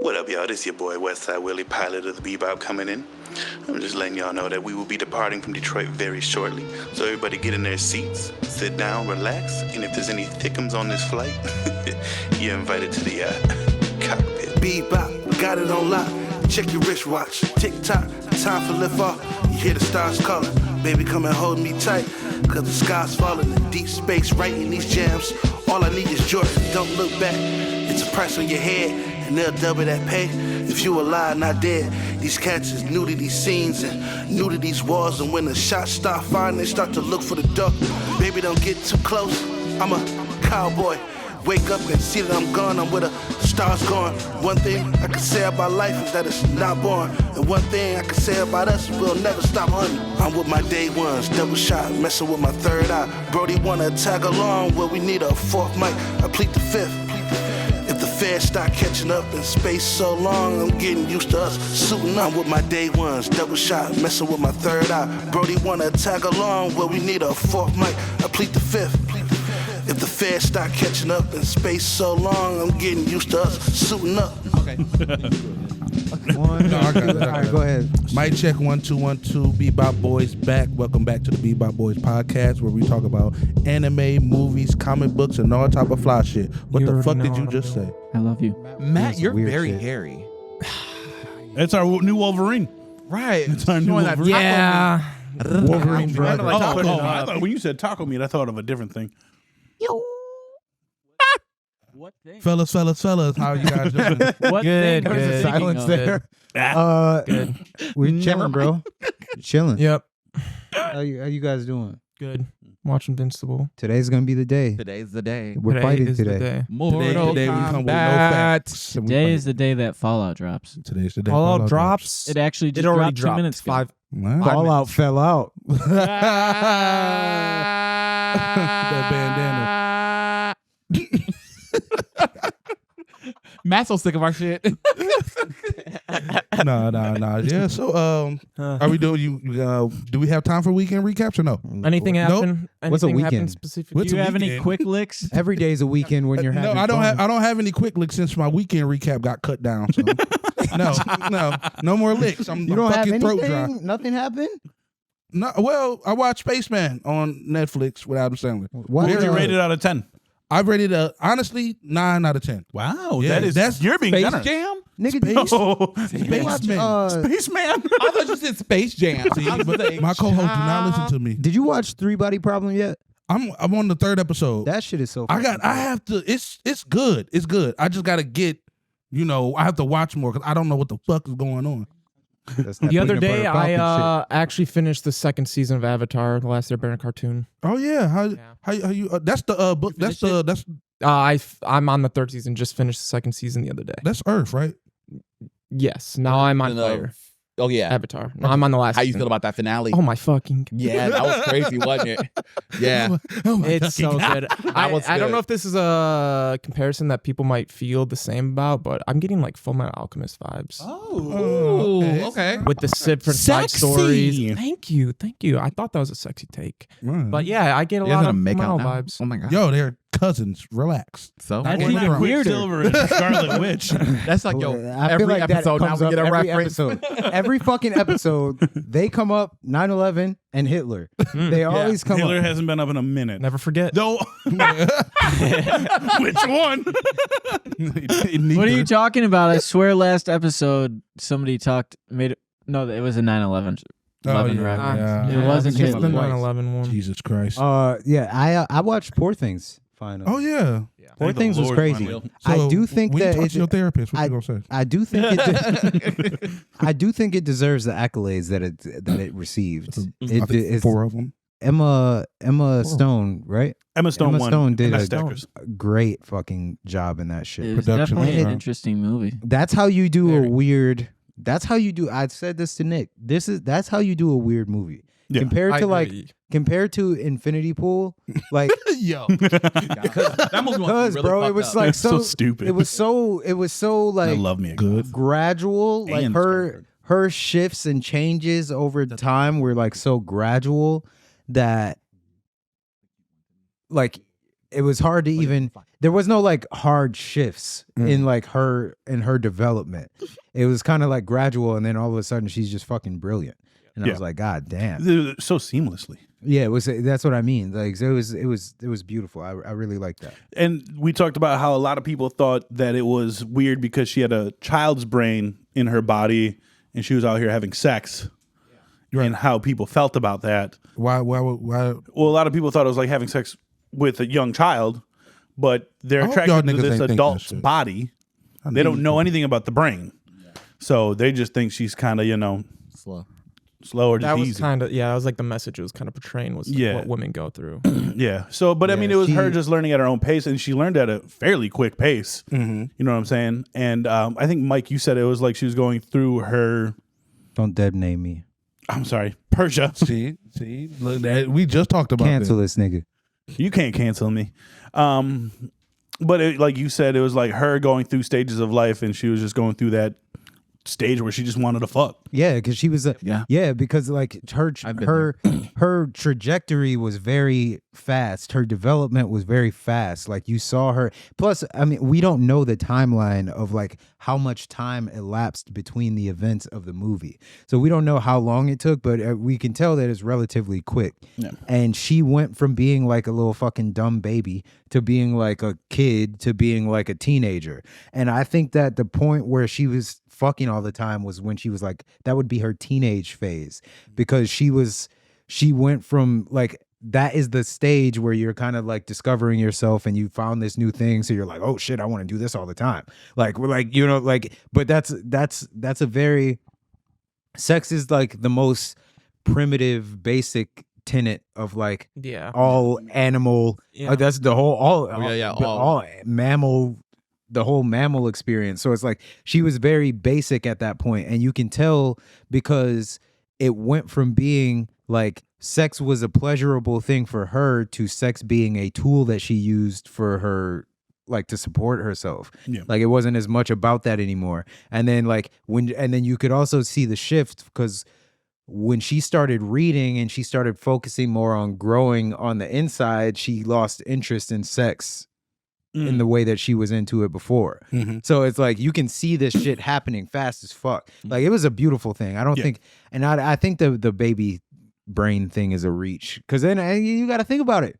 What up, y'all? This your boy Westside Willie, pilot of the Bebop, coming in. I'm just letting y'all know that we will be departing from Detroit very shortly. So everybody get in their seats, sit down, relax, and if there's any thickums on this flight, you're invited to the cockpit. Bebop, we got it on lock. Check your wristwatch. Tick-tock, time for lift off. You hear the stars calling. Baby, come and hold me tight. Cause the sky's falling in deep space, writing these jams. All I need is Jordan, don't look back. It's a price on your head, and they'll double that pay. If you alive, not dead. These cats is new to these scenes and new to these walls. And when the shots start firing, they start to look for the door. Baby, don't get too close. I'm a cowboy. Wake up and see that I'm gone, I'm where the stars going. One thing I can say about life is that it's not born. And one thing I can say about us, we'll never stop hunting. I'm with my day ones, double shot, messing with my third eye. Brody wanna tag along, well we need a fourth mic, I plead the fifth. If the feds start catching up in space so long, I'm getting used to us suiting up with my day ones, double shot, messing with my third eye. Brody wanna tag along, well we need a fourth mic, I plead the fifth. If the feds start catching up in space so long, I'm getting used to us suiting up. Okay. All right, go ahead. Mic check 1 2 1 2. Bebop Boys back. Welcome back to the Bebop Boys podcast, where we talk about anime, movies, comic books, and all type of fly shit. What the fuck did you just say? I love you. Matt, you're weird very shit. hairy. It's our new Wolverine. Right. It's our new Wolverine. Yeah. Wolverine brother. I thought, when you said taco meat, I thought of a different thing. What thing? Fellas, how you guys doing? What Good, thing? good. Silence there. Good. We're chilling, bro. Chilling. Yep. How you guys doing? Good. Watch Invincible. Today's gonna be the day. Today's the day. We're fighting is today. The day. Mortal Today we come with no Kombat. facts. Today is the day that Fallout drops. Today's the day. Fallout drops. It actually just It already dropped 2 minutes ago. Five. Wow. Fallout fell out. That bandana. Matt's so sick of our shit. Nah. Yeah. So, are we doing? Do we have time for weekend recaps or no? Anything happen? What's a Anything happen weekend? specifically? Do you have any weekend? quick licks? Every day's a weekend when you're having No, I don't fun. have. I don't have any quick licks since my weekend recap got cut down. So no more licks. I'm You don't have fucking throat dry. anything? Nothing happened? No, well, I watched Spaceman on Netflix with Adam Sandler. What would you rate it out of 10? I rated honestly 9 out of 10. Wow, Yeah, that's you're being Space generous. Jam? Nigga, did you watch, Spaceman. Spaceman. I thought you said Space Jam. But my co-host do not listen to me. did you watch Three Body Problem yet? I'm on the 3rd episode. That shit is so I have to. It's good. It's good. I just gotta get. I have to watch more because I don't know what the fuck is going on. The other day, I actually finished the 2nd season of Avatar: The Last Airbender cartoon. Oh yeah, how you? That's the book. That's I'm on the 3rd season. Just finished the 2nd season the other day. that's Earth, right? Yes. Now I'm on fire. Oh, yeah. Avatar. No, I'm on the last. How you season. feel about that finale? Oh my fucking. Yeah, that was crazy, wasn't it? Yeah. It's so good. was I don't good. know if this is a comparison that people might feel the same about, but I'm getting like Full Metal Alchemist vibes. Oh, okay. With the different side stories. Thank you. I thought that was a sexy take. But yeah, I get a lot of Full Metal vibes. Oh, my God. Yo, they're cousins. Relax. So That's Where you even from? weirder. Silver and Scarlet Witch. that's like, yo, I every feel like episode that now comes we up get a every reference. episode. Every fucking episode, they come up 9/11 and Hitler. They always come Hitler up. hasn't been up in a minute. Never forget. No. Which one? What are you talking about? I swear last episode somebody made it. No, it was a 9/11 reference. yeah. It wasn't It's the Hitler. 9/11 one. Jesus Christ. Yeah, I watched Poor Things finally. Oh yeah. Poor Thank the Things was Lord, crazy. finally. I do think when that you talk to your therapist, what you gonna say? I do think it. I do think it deserves the accolades that it received. I think It's 4 of them. Emma Stone, right? Emma Stone Emma won. Stone did Best a Actress. great fucking job in that shit. It was Production definitely an design. interesting movie. That's how you do Very. a weird. That's how you do. I said this to Nick. That's how you do a weird movie. Yeah, compared I to agree. compared to Infinity Pool, like Yo. That movie because really bro, it fucked was up. like That's so stupid. It was so I like love me a Good. gradual. Like And her shifts and changes over time were like so gradual that like it was hard to even. There was no like hard shifts in like her development. It was kind of like gradual, and then all of a sudden she's just fucking brilliant. And I was like, God damn, so seamlessly. yeah, it was. That's what I mean. Like, so it was beautiful. I really liked that. And we talked about how a lot of people thought that it was weird because she had a child's brain in her body and she was out here having sex. Right. And how people felt about that. Why? Well, a lot of people thought it was like having sex with a young child, but they're attracted to this adult's body. They don't know anything about the brain. So they just think she's kind of, slow or just that was easy. Kind of, that was like the message it was kind of portraying was what women go through. Yeah. So, but I mean, it was her just learning at her own pace, and she learned at a fairly quick pace. Mm-hmm. You know what I'm saying? And I think, Mike, you said it was like she was going through her. Don't dead name me. I'm sorry, Persia. See, look, we just talked about cancel this nigga. You can't cancel me. But like you said, it was like her going through stages of life, and she was just going through that stage where she just wanted to fuck. Yeah, because she was because like her trajectory was very fast. Her development was very fast. Like you saw her. Plus, I mean, we don't know the timeline of like how much time elapsed between the events of the movie. So we don't know how long it took, but we can tell that it's relatively quick. Yeah. And she went from being like a little fucking dumb baby to being like a kid to being like a teenager. And I think that the point where she was fucking all the time was when she was like, that would be her teenage phase, because she went from like, that is the stage where you're kind of like discovering yourself and you found this new thing. So you're like, oh shit, I want to do this all the time. Like, we're like, but that's a very, sex is like the most primitive, basic tenet of like all animal. That's the whole, all mammal, the whole mammal experience. So it's like she was very basic at that point, and you can tell because it went from being like sex was a pleasurable thing for her to sex being a tool that she used for her, like, to support herself. Yeah. Like it wasn't as much about that anymore. And then like then you could also see the shift, because when she started reading and she started focusing more on growing on the inside, she lost interest in sex in the way that she was into it before. Mm-hmm. So it's like you can see this shit happening fast as fuck. Like it was a beautiful thing. I don't think, and I think the baby brain thing is a reach, because then you got to think about it.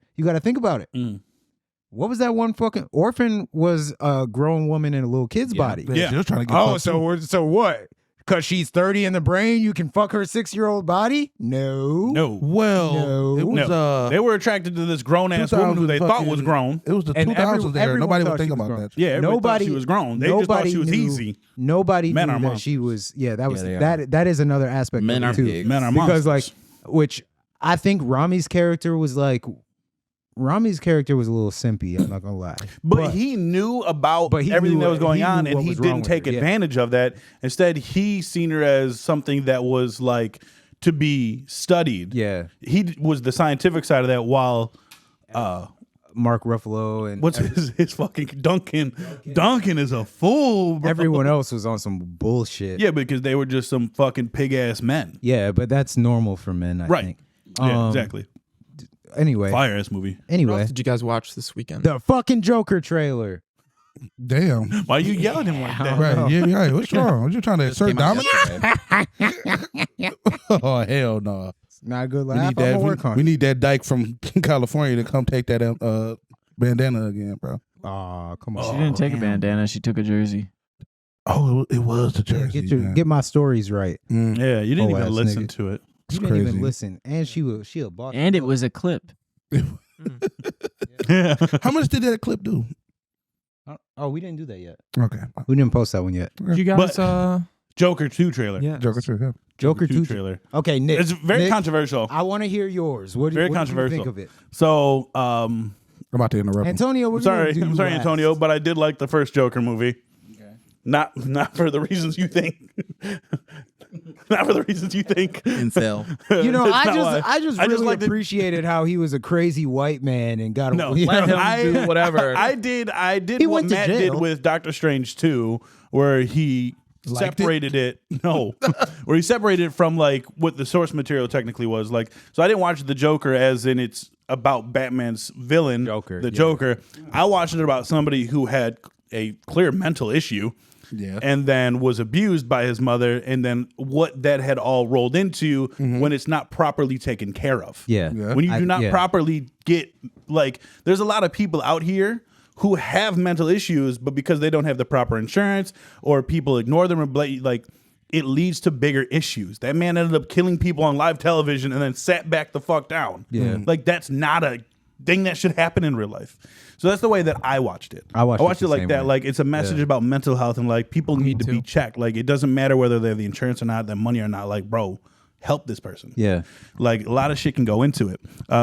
What was that one fucking orphan? Was a grown woman in a little kid's body. Yeah, she was trying to get so what? Because she's 30 in the brain, you can fuck her 6-year-old body? No. Well, it was they were attracted to this grown ass woman who they thought was grown. It was the 2000s there. Nobody would think about that. Yeah, nobody thought she was grown. They just thought she was easy. Nobody Men knew are that monsters. she was. Yeah, that was that is another aspect. Men of are it too. pigs. Men are because monsters. like, which I think Rami's character was a little simpy, I'm not gonna lie. But he knew about everything that was going on, and he didn't take advantage of that. Instead, he seen her as something that was like to be studied. Yeah. He was the scientific side of that, while Mark Ruffalo and what's his fucking Duncan. Duncan is a fool, bro. Everyone else was on some bullshit. Yeah, because they were just some fucking pig ass men. Yeah, but that's normal for men, I think. Yeah, exactly. Anyway, fire ass movie. Anyway, what else did you guys watch this weekend? The fucking Joker trailer. Damn. Why you yelling him like that? Right. Yeah, right. What's wrong? What you trying to assert dominance? Oh, hell no. Not a good laugh. We need that dyke from California to come take that bandana again, bro. Oh, come on. She didn't take a bandana. She took a jersey. Oh, it was the jersey. Get my stories right. Yeah, you didn't even listen to it. You didn't even listen. And she a boss. And it was a clip. How much did that clip do? Oh, we didn't do that yet. Okay. We didn't post that one yet. You guys Joker 2 trailer. Yeah. Joker 2, yeah. Joker 2 trailer. Okay, Nick. It's very controversial. I want to hear yours. What do you think of it? So, I'm about to interrupt Antonio, I'm sorry, Antonio, but I did like the first Joker movie. Okay. Not for the reasons you think. Not for the reasons you think. Incel. You know, I just really appreciated how he was a crazy white man and got let him do whatever. I did what Matt did with Doctor Strange 2, where he separated it. No, where he separated it from like what the source material technically was. Like, so I didn't watch the Joker as in it's about Batman's villain, Joker. I watched it about somebody who had a clear mental issue. Yeah. And then was abused by his mother, and then what that had all rolled into when it's not properly taken care of. Yeah. When you do not properly get, like, there's a lot of people out here who have mental issues, but because they don't have the proper insurance or people ignore them, or like, it leads to bigger issues. That man ended up killing people on live television and then sat back the fuck down. Yeah. Like, that's not a thing that should happen in real life. So that's the way that I watched it. I watched it like that. Way. Like, it's a message about mental health, and like people need to be checked. Like, it doesn't matter whether they have the insurance or not, the money or not. Like, bro, help this person. Yeah. Like, a lot of shit can go into it.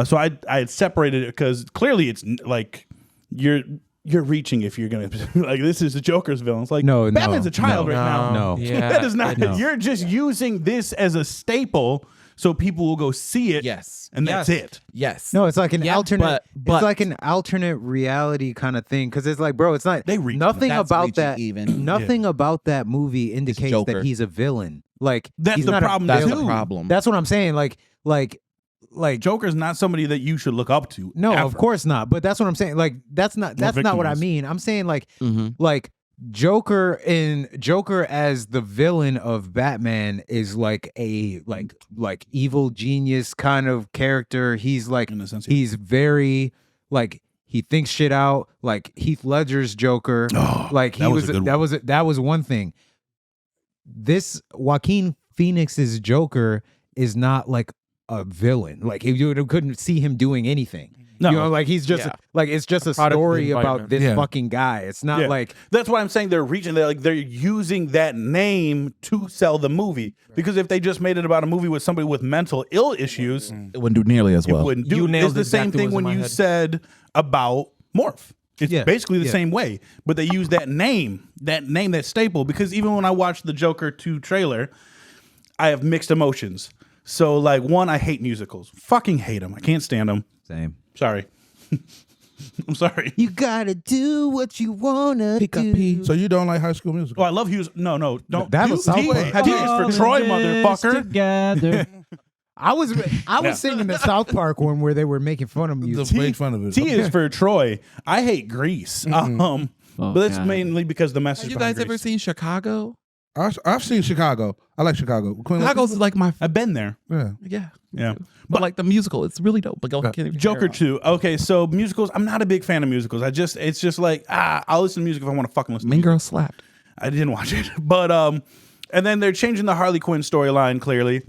So I had separated it because clearly it's like you're reaching if you're gonna like, this is the Joker's villain. It's like, no, Batman's a child right now. No, yeah, that is not. No. You're just using this as a staple so people will go see it. Yes, and that's it. Yes. No, it's like an alternate. It's like an alternate reality kind of thing, because it's like, bro, it's not. Nothing about that. Nothing about that movie indicates that he's a villain. Like, that's he's the not problem. That's the problem. That's what I'm saying. Like Joker's not somebody that you should look up to. No, ever. Of course not. But that's what I'm saying. Like, that's not what I mean. I'm saying like Joker as the villain of Batman is like a like evil genius kind of character. He's like, in a sense, he's very like, he thinks shit out. Like Heath Ledger's Joker. Like that was one thing. This Joaquin Phoenix's Joker is not like a villain. Like, you couldn't see him doing anything. No. You know, like, he's just like, it's just a story about this fucking guy. It's not like, that's why I'm saying they're using that name to sell the movie. Because if they just made it about a movie with somebody with mental ill issues, it wouldn't do nearly as well. It wouldn't do. It's the same thing when you said about Morph. It's basically the same way, but they use that name, that staple. Because even when I watched the Joker 2 trailer, I have mixed emotions. So, like, one, I hate musicals. Fucking hate them. I can't stand them. Same. Sorry. I'm sorry. You gotta do what you wanna do. So you don't like High School Musical? Oh, I love Hughes. No, don't. That was T is for Troy, motherfucker. Together. I was singing the South Park one where they were making fun of music. Make fun of it. T is for Troy. I hate Grease. But that's mainly because the message. Have you guys ever seen Chicago? I've seen Chicago. I like Chicago. Chicago's like my. I've been there. Yeah. But like the musical, it's really dope. But Joker 2. Okay, so musicals. I'm not a big fan of musicals. It's just like, I'll listen to music if I want to fucking listen. Mean Girl slapped. I didn't watch it, but and then they're changing the Harley Quinn storyline. Clearly,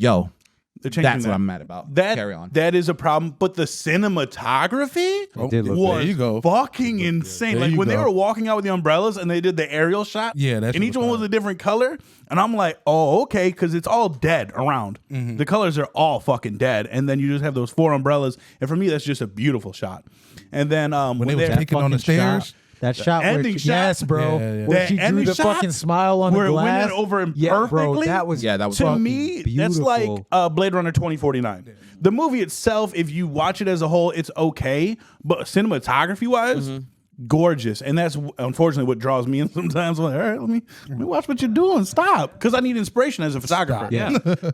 that's what I'm mad about. Carry on. That is a problem. But the cinematography was fucking insane. Like when they were walking out with the umbrellas and they did the aerial shot. Yeah, that's and each one was a different color. And I'm like, oh, okay, because it's all dead around. The colors are all fucking dead. And then you just have those 4 umbrellas. And for me, that's just a beautiful shot. And then when they were picking on the stairs. That shot, yes, bro. Where she drew the fucking smile on the glass. Where it went over him perfectly. Bro, that was to me, beautiful. That's like Blade Runner 2049. The movie itself, if you watch it as a whole, it's okay. But cinematography-wise, gorgeous. And that's unfortunately what draws me in sometimes. I'm like, all right, let me watch what you're doing. Stop. Because I need inspiration as a photographer.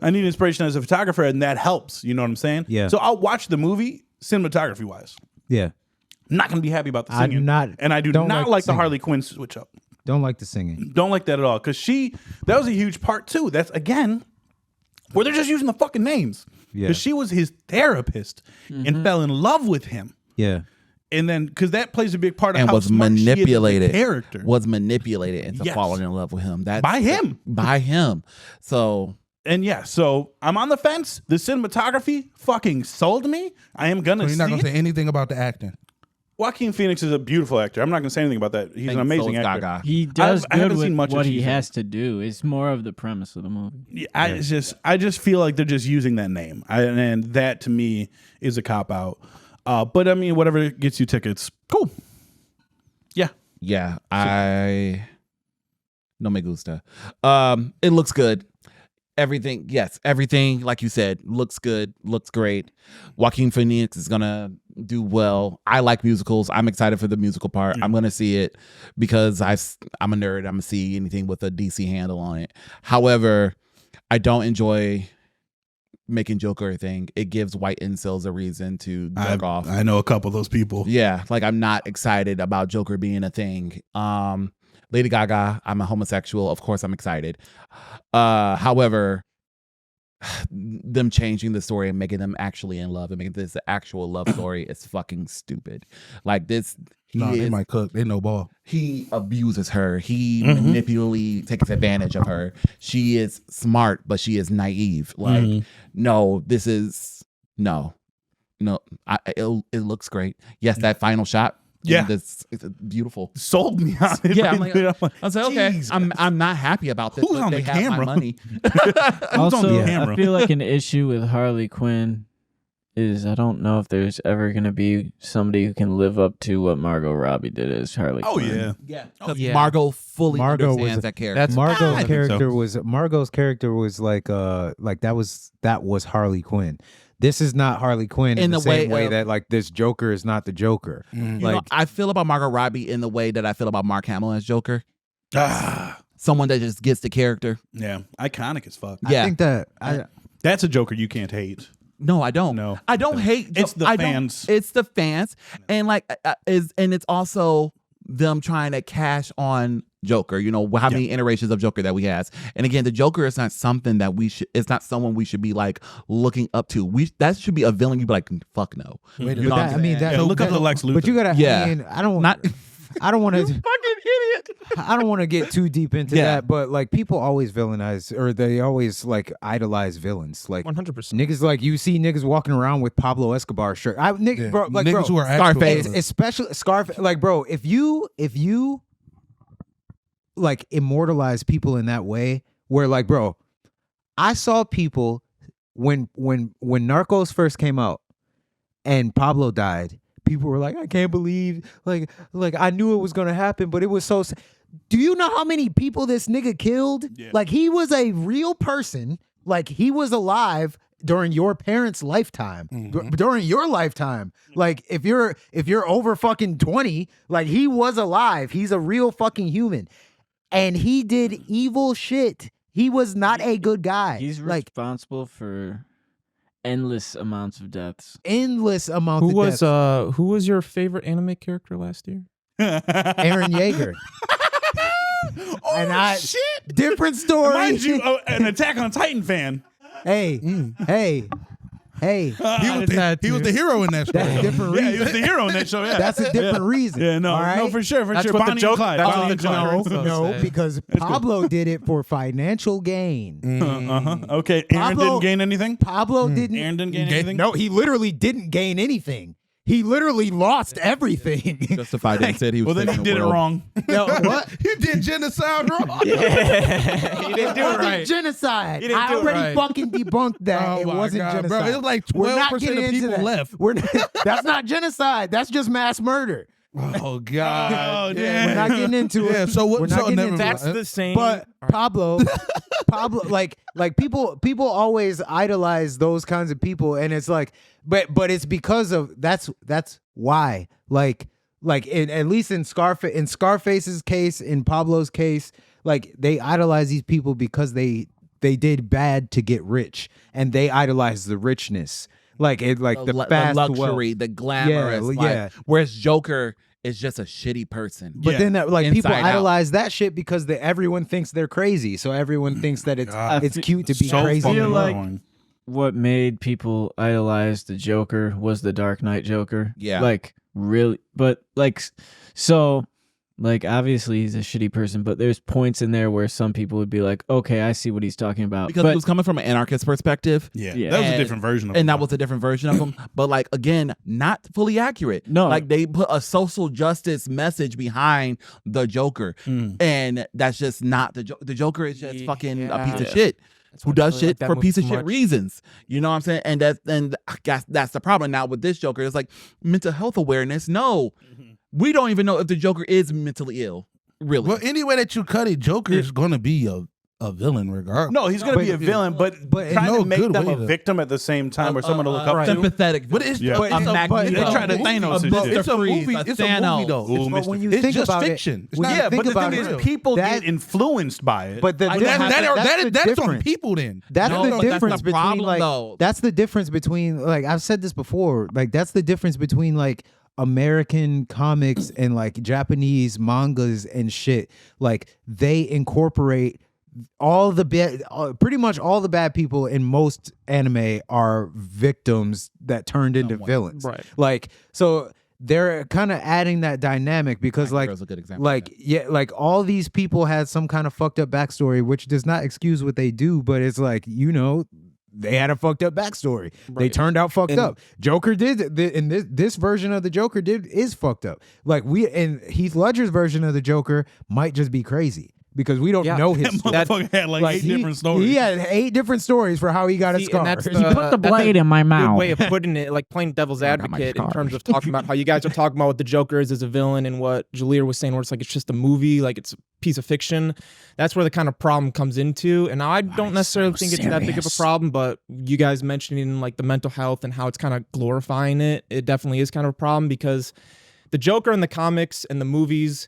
I need inspiration as a photographer, and that helps. You know what I'm saying? Yeah. So I'll watch the movie cinematography-wise. Yeah. I'm not going to be happy about the singing. And I do not like the Harley Quinn switch up. Don't like the singing. Don't like that at all. Because that was a huge part too. That's, again, where they're just using the fucking names. Because she was his therapist and fell in love with him. Yeah. And then, because that plays a big part of and how was smart manipulated. She is as a character. Was manipulated into falling in love with him. By him. By him. So... And so I'm on the fence. The cinematography fucking sold me. I am going to see it. You're not going to say anything about the acting? Joaquin Phoenix is a beautiful actor. I'm not going to say anything about that. He's an amazing actor. Gaga. He does good with what he has to do. It's more of the premise of the movie. Yeah, I just feel like they're just using that name. And that, to me, is a cop-out. But, I mean, whatever gets you tickets, cool. Yeah. Yeah, no me gusta. It looks good. everything, like you said, looks good, looks great. Joaquin Phoenix is gonna do well. I like musicals. I'm excited for the musical part. I'm gonna see it because I'm a nerd. I'm gonna see anything with a DC handle on it. However, I don't enjoy making Joker a thing. It gives white incels a reason to jerk off. I know a couple of those people. Yeah, like I'm not excited about Joker being a thing. Lady Gaga, I'm a homosexual. Of course I'm excited. However, them changing the story and making them actually in love and making this an actual love story is fucking stupid. Like this. They might cook. They know ball. He abuses her. He manipulatively takes advantage of her. She is smart, but she is naive. Like, no, this is no. It looks great. Yes, that final shot. Yeah, it's beautiful. Sold me on it. Yeah, I was like, okay, I'm not happy about this. Who's on they the have camera? My money. Also, I feel like an issue with Harley Quinn is I don't know if there's ever going to be somebody who can live up to what Margot Robbie did as Harley Quinn. Yeah. Because Margot fully understands that character. Margot's character was like that was Harley Quinn. This is not Harley Quinn in the same way that like this Joker is not the Joker. Like I feel about Margot Robbie in the way that I feel about Mark Hamill as Joker. Someone that just gets the character. Yeah, iconic as fuck. Yeah. I think that that's a Joker you can't hate. No, I don't. No, I don't hate. It's the fans. It's the fans, and like and it's also them trying to cash on Joker. You know how many iterations of Joker that we has, and again, the Joker is not something that we should. It's not someone we should be like looking up to. That should be a villain. You'd be like, fuck no. Wait, you know that, I mean, look up the Lex Luthor. But you gotta. Yeah. I mean, I don't want to. fucking idiot. I don't want to get too deep into that, but like people always villainize or they always like idolize villains. Like 100%. Niggas like you see niggas walking around with Pablo Escobar shirt. Bro, like niggas who are Scarface, especially Scarface. Like, bro, if you like immortalize people in that way, where like, bro, I saw people when Narcos first came out and Pablo died. People were like, I can't believe, like I knew it was gonna happen, but it was so. Do you know how many people this nigga killed? Yeah. Like he was a real person. Like he was alive during your parents' lifetime, during your lifetime. Like if you're over fucking 20, like he was alive. He's a real fucking human, and he did evil shit. He was not a good guy. He's responsible for endless amounts of deaths. Endless amounts of deaths. Who was your favorite anime character last year? Eren Yeager. Shit! Different story. Mind you, an Attack on Titan fan. Hey. He was the hero in that show. That's a different reason. Yeah, he was the hero in that show. Yeah, that's a different reason. Yeah, no, all right? no, for sure. That's what Bonnie the joke. and Clyde. That's Bonnie what and the Clyde. joke also No, said. because Pablo did it for financial gain. Okay, Aaron Pablo- didn't gain anything. Pablo didn't. Aaron didn't gain anything. No, he literally didn't gain anything. He literally lost everything. Justified and said he was. Well, then he did it wrong. No, what? You did genocide wrong. He didn't do it right. Genocide. He didn't I do it already right. fucking debunked that. Oh It my wasn't God, genocide. bro. It was like We're not 12% getting of into people that. left. That's not genocide. That's just mass murder. Oh God. We're not getting into it. Yeah. So what? We're not So getting never into That's mind. the same. But Pablo, like people always idolize those kinds of people, and it's like, but it's because of that's why, like at least in Scarface's case, in Pablo's case, like they idolize these people because they did bad to get rich, and they idolize the richness, like the fast luxury, wealth. the glamorous, Yeah. Whereas Joker is just a shitty person. But then that, like people Inside out. idolize that shit because everyone thinks they're crazy, so everyone thinks that it's cute to be So crazy. fucking feel like- annoying. What made people idolize the Joker was the Dark Knight Joker. Yeah. Like, really. But, like, so, like, obviously he's a shitty person, but there's points in there where some people would be like, okay, I see what he's talking about. Because but, it was coming from an anarchist perspective. Yeah, Yeah. that was a And- different version of And him. that was a different version of him. But like again, not fully accurate. No. Like they put a social justice message behind the Joker. And that's just not the Joker. The Joker is just fucking a piece of shit. That's Who why I does really shit like that for movie piece of so shit much. reasons. You know what I'm saying? And I guess that's the problem now with this Joker. It's like mental health awareness. No. We don't even know if the Joker is mentally ill. Really. Well, any way that you cut it, Joker is going to be a a villain regardless. No, he's going to be a villain, but trying no to make good them way a to- victim at the same time, or someone to look up to. Sympathetic. But it's Yeah. but A it's a- Magneto. They tried to Thanos and shit. It's a Freeze, movie. a It's a movie Thanos. though. Ooh, But when you It's think just about fiction. It's when not- you Yeah, think but the about thing is, it, people that- get influenced by it. But the I difference- have to- that's the that's on difference. people then. That's No, the but that's difference the between problem, like though. that's the difference between like I've said this before. Like that's the difference between like American comics and like Japanese mangas and shit. Like they incorporate all the pretty much all the bad people in most anime are victims that turned into villains. Right. Like so they're kind of adding that dynamic because like Hero's a good example. like yeah, like all these people had some kind of fucked up backstory, which does not excuse what they do, but it's like, you know, they had a fucked up backstory. They turned out fucked up. Joker did, and this version of the Joker is fucked up. Like and Heath Ledger's version of the Joker might just be crazy because we don't know his story. Motherfucker had like 8 different stories. He had 8 different stories for how he got his See, and scars. that's He put the blade in my good mouth. way of putting it, like playing devil's got my advocate in scars. terms of talking about how you guys are talking about what the Joker is as a villain and what Jalir was saying, where it's like it's just a movie, like it's a piece of fiction. That's where the kind of problem comes into. And now I don't necessarily think it's that big of a problem, but you guys mentioning like the mental health and how it's kind of glorifying it, it definitely is kind of a problem because the Joker in the comics and the movies,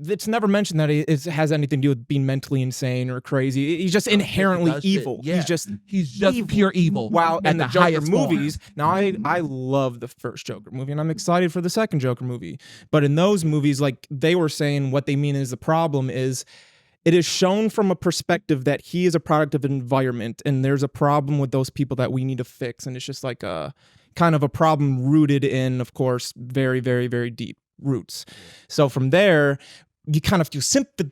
it's never mentioned that it has anything to do with being mentally insane or crazy. He's just inherently evil. Yeah. He's just pure evil. Wow, at and the the Joker highest form. movies. Now, I love the first Joker movie, and I'm excited for the second Joker movie. But in those movies, like they were saying, what they mean is the problem is it is shown from a perspective that he is a product of environment, and there's a problem with those people that we need to fix, and it's just like a kind of a problem rooted in, of course, very, very, very deep roots. So from there, you kind of feel Sympathetic.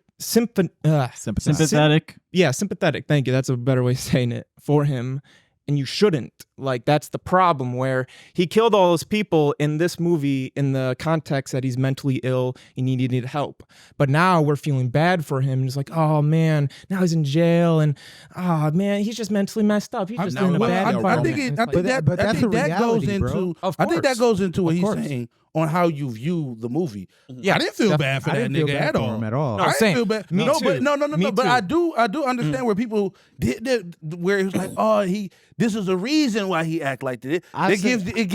yeah, sympathetic. Thank you. That's a better way of saying it for him. And you shouldn't. Like, that's the problem where he killed all those people in this movie in the context that he's mentally ill and he needed help. But now we're feeling bad for him. It's like, oh man, now he's in jail and oh man, he's just mentally messed up. He's just in a bad I environment. think It's I like- think that but that's the that goes reality, bro. into Of I think that course. goes into what Of he's course. saying on how you view the movie. Yeah, I didn't feel bad for I that didn't feel nigga bad at for all. him at all. No, I same. didn't feel bad. Me no, too. but no, Me but too. I do understand where people did where it was like, oh, this is the reason why he act like that. It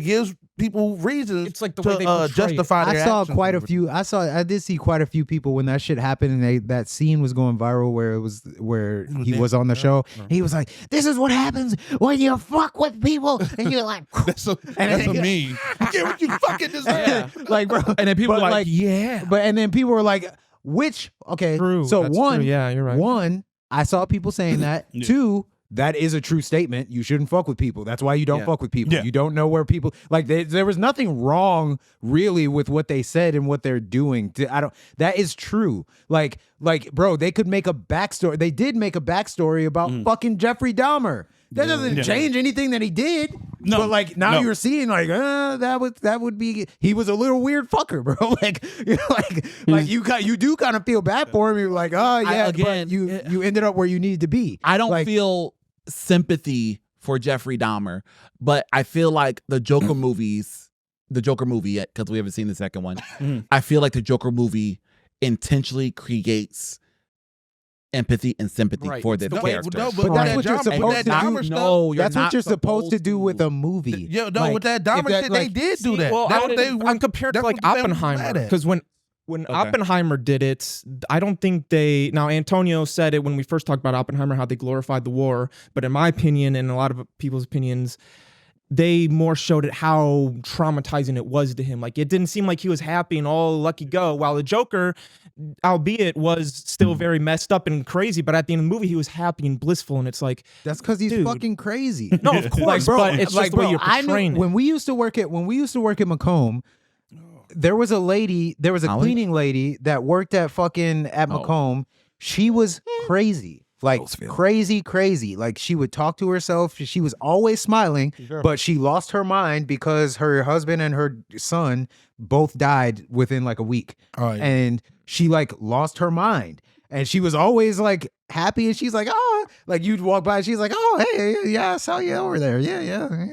gives people reasons. It's like the way they to portray it. justify their I saw actions. quite a few. I did see quite a few people when that shit happened, and that scene was going viral where he was on the show. He was like, "This is what happens when you fuck with people," and you're like, That's a meme. Yeah, what you fucking this like, bro. And then people But, were like, yeah. But and then people were like, "Which okay?" True, So that's one, true. Yeah, you're right. One, I saw people saying that. Two. That is a true statement. You shouldn't fuck with people. That's why you don't fuck with people. Yeah. You don't know where people like. There was nothing wrong really with what they said and what they're doing. That is true. Like, bro, they could make a backstory. They did make a backstory about fucking Jeffrey Dahmer. That doesn't change anything that he did. No. But like now No. you're seeing like that would be he was a little weird fucker, bro. like you do kind of feel bad for him. You're like, oh yeah, again, but you ended up where you needed to be. I don't Like, feel sympathy for Jeffrey Dahmer, but I feel like the Joker movie yet, because we haven't seen the second one. I feel like the Joker movie intentionally creates empathy and sympathy Right. for the It's the way- character. No, But that's what you're supposed with that to do. Dahmer stuff. No, you're That's what not you're supposed to do with a movie. Yeah, no, Like, with that if Dahmer that, shit, like, they did do that. Well, That's what they were. I'm compared to that's like what they were Oppenheimer mad at. because when Oppenheimer did it, I don't think now Antonio said it when we first talked about Oppenheimer how they glorified the war, but in my opinion and a lot of people's opinions, they more showed it how traumatizing it was to him. Like it didn't seem like he was happy and all lucky go, while the Joker, albeit was still very messed up and crazy, but at the end of the movie he was happy and blissful, and it's like That's because he's Dude. fucking crazy. no, of course, but it's just the way you're I portraying knew it. when we used to work at Macomb. There was a cleaning lady that worked at Macomb. She was crazy. Like crazy. Like she would talk to herself. She was always smiling, but she lost her mind because her husband and her son both died within like a week. Oh, yeah. And she like lost her mind. And she was always like happy, and she's like, oh, like you'd walk by, and she's like, oh, hey, yeah, I saw you over there, yeah,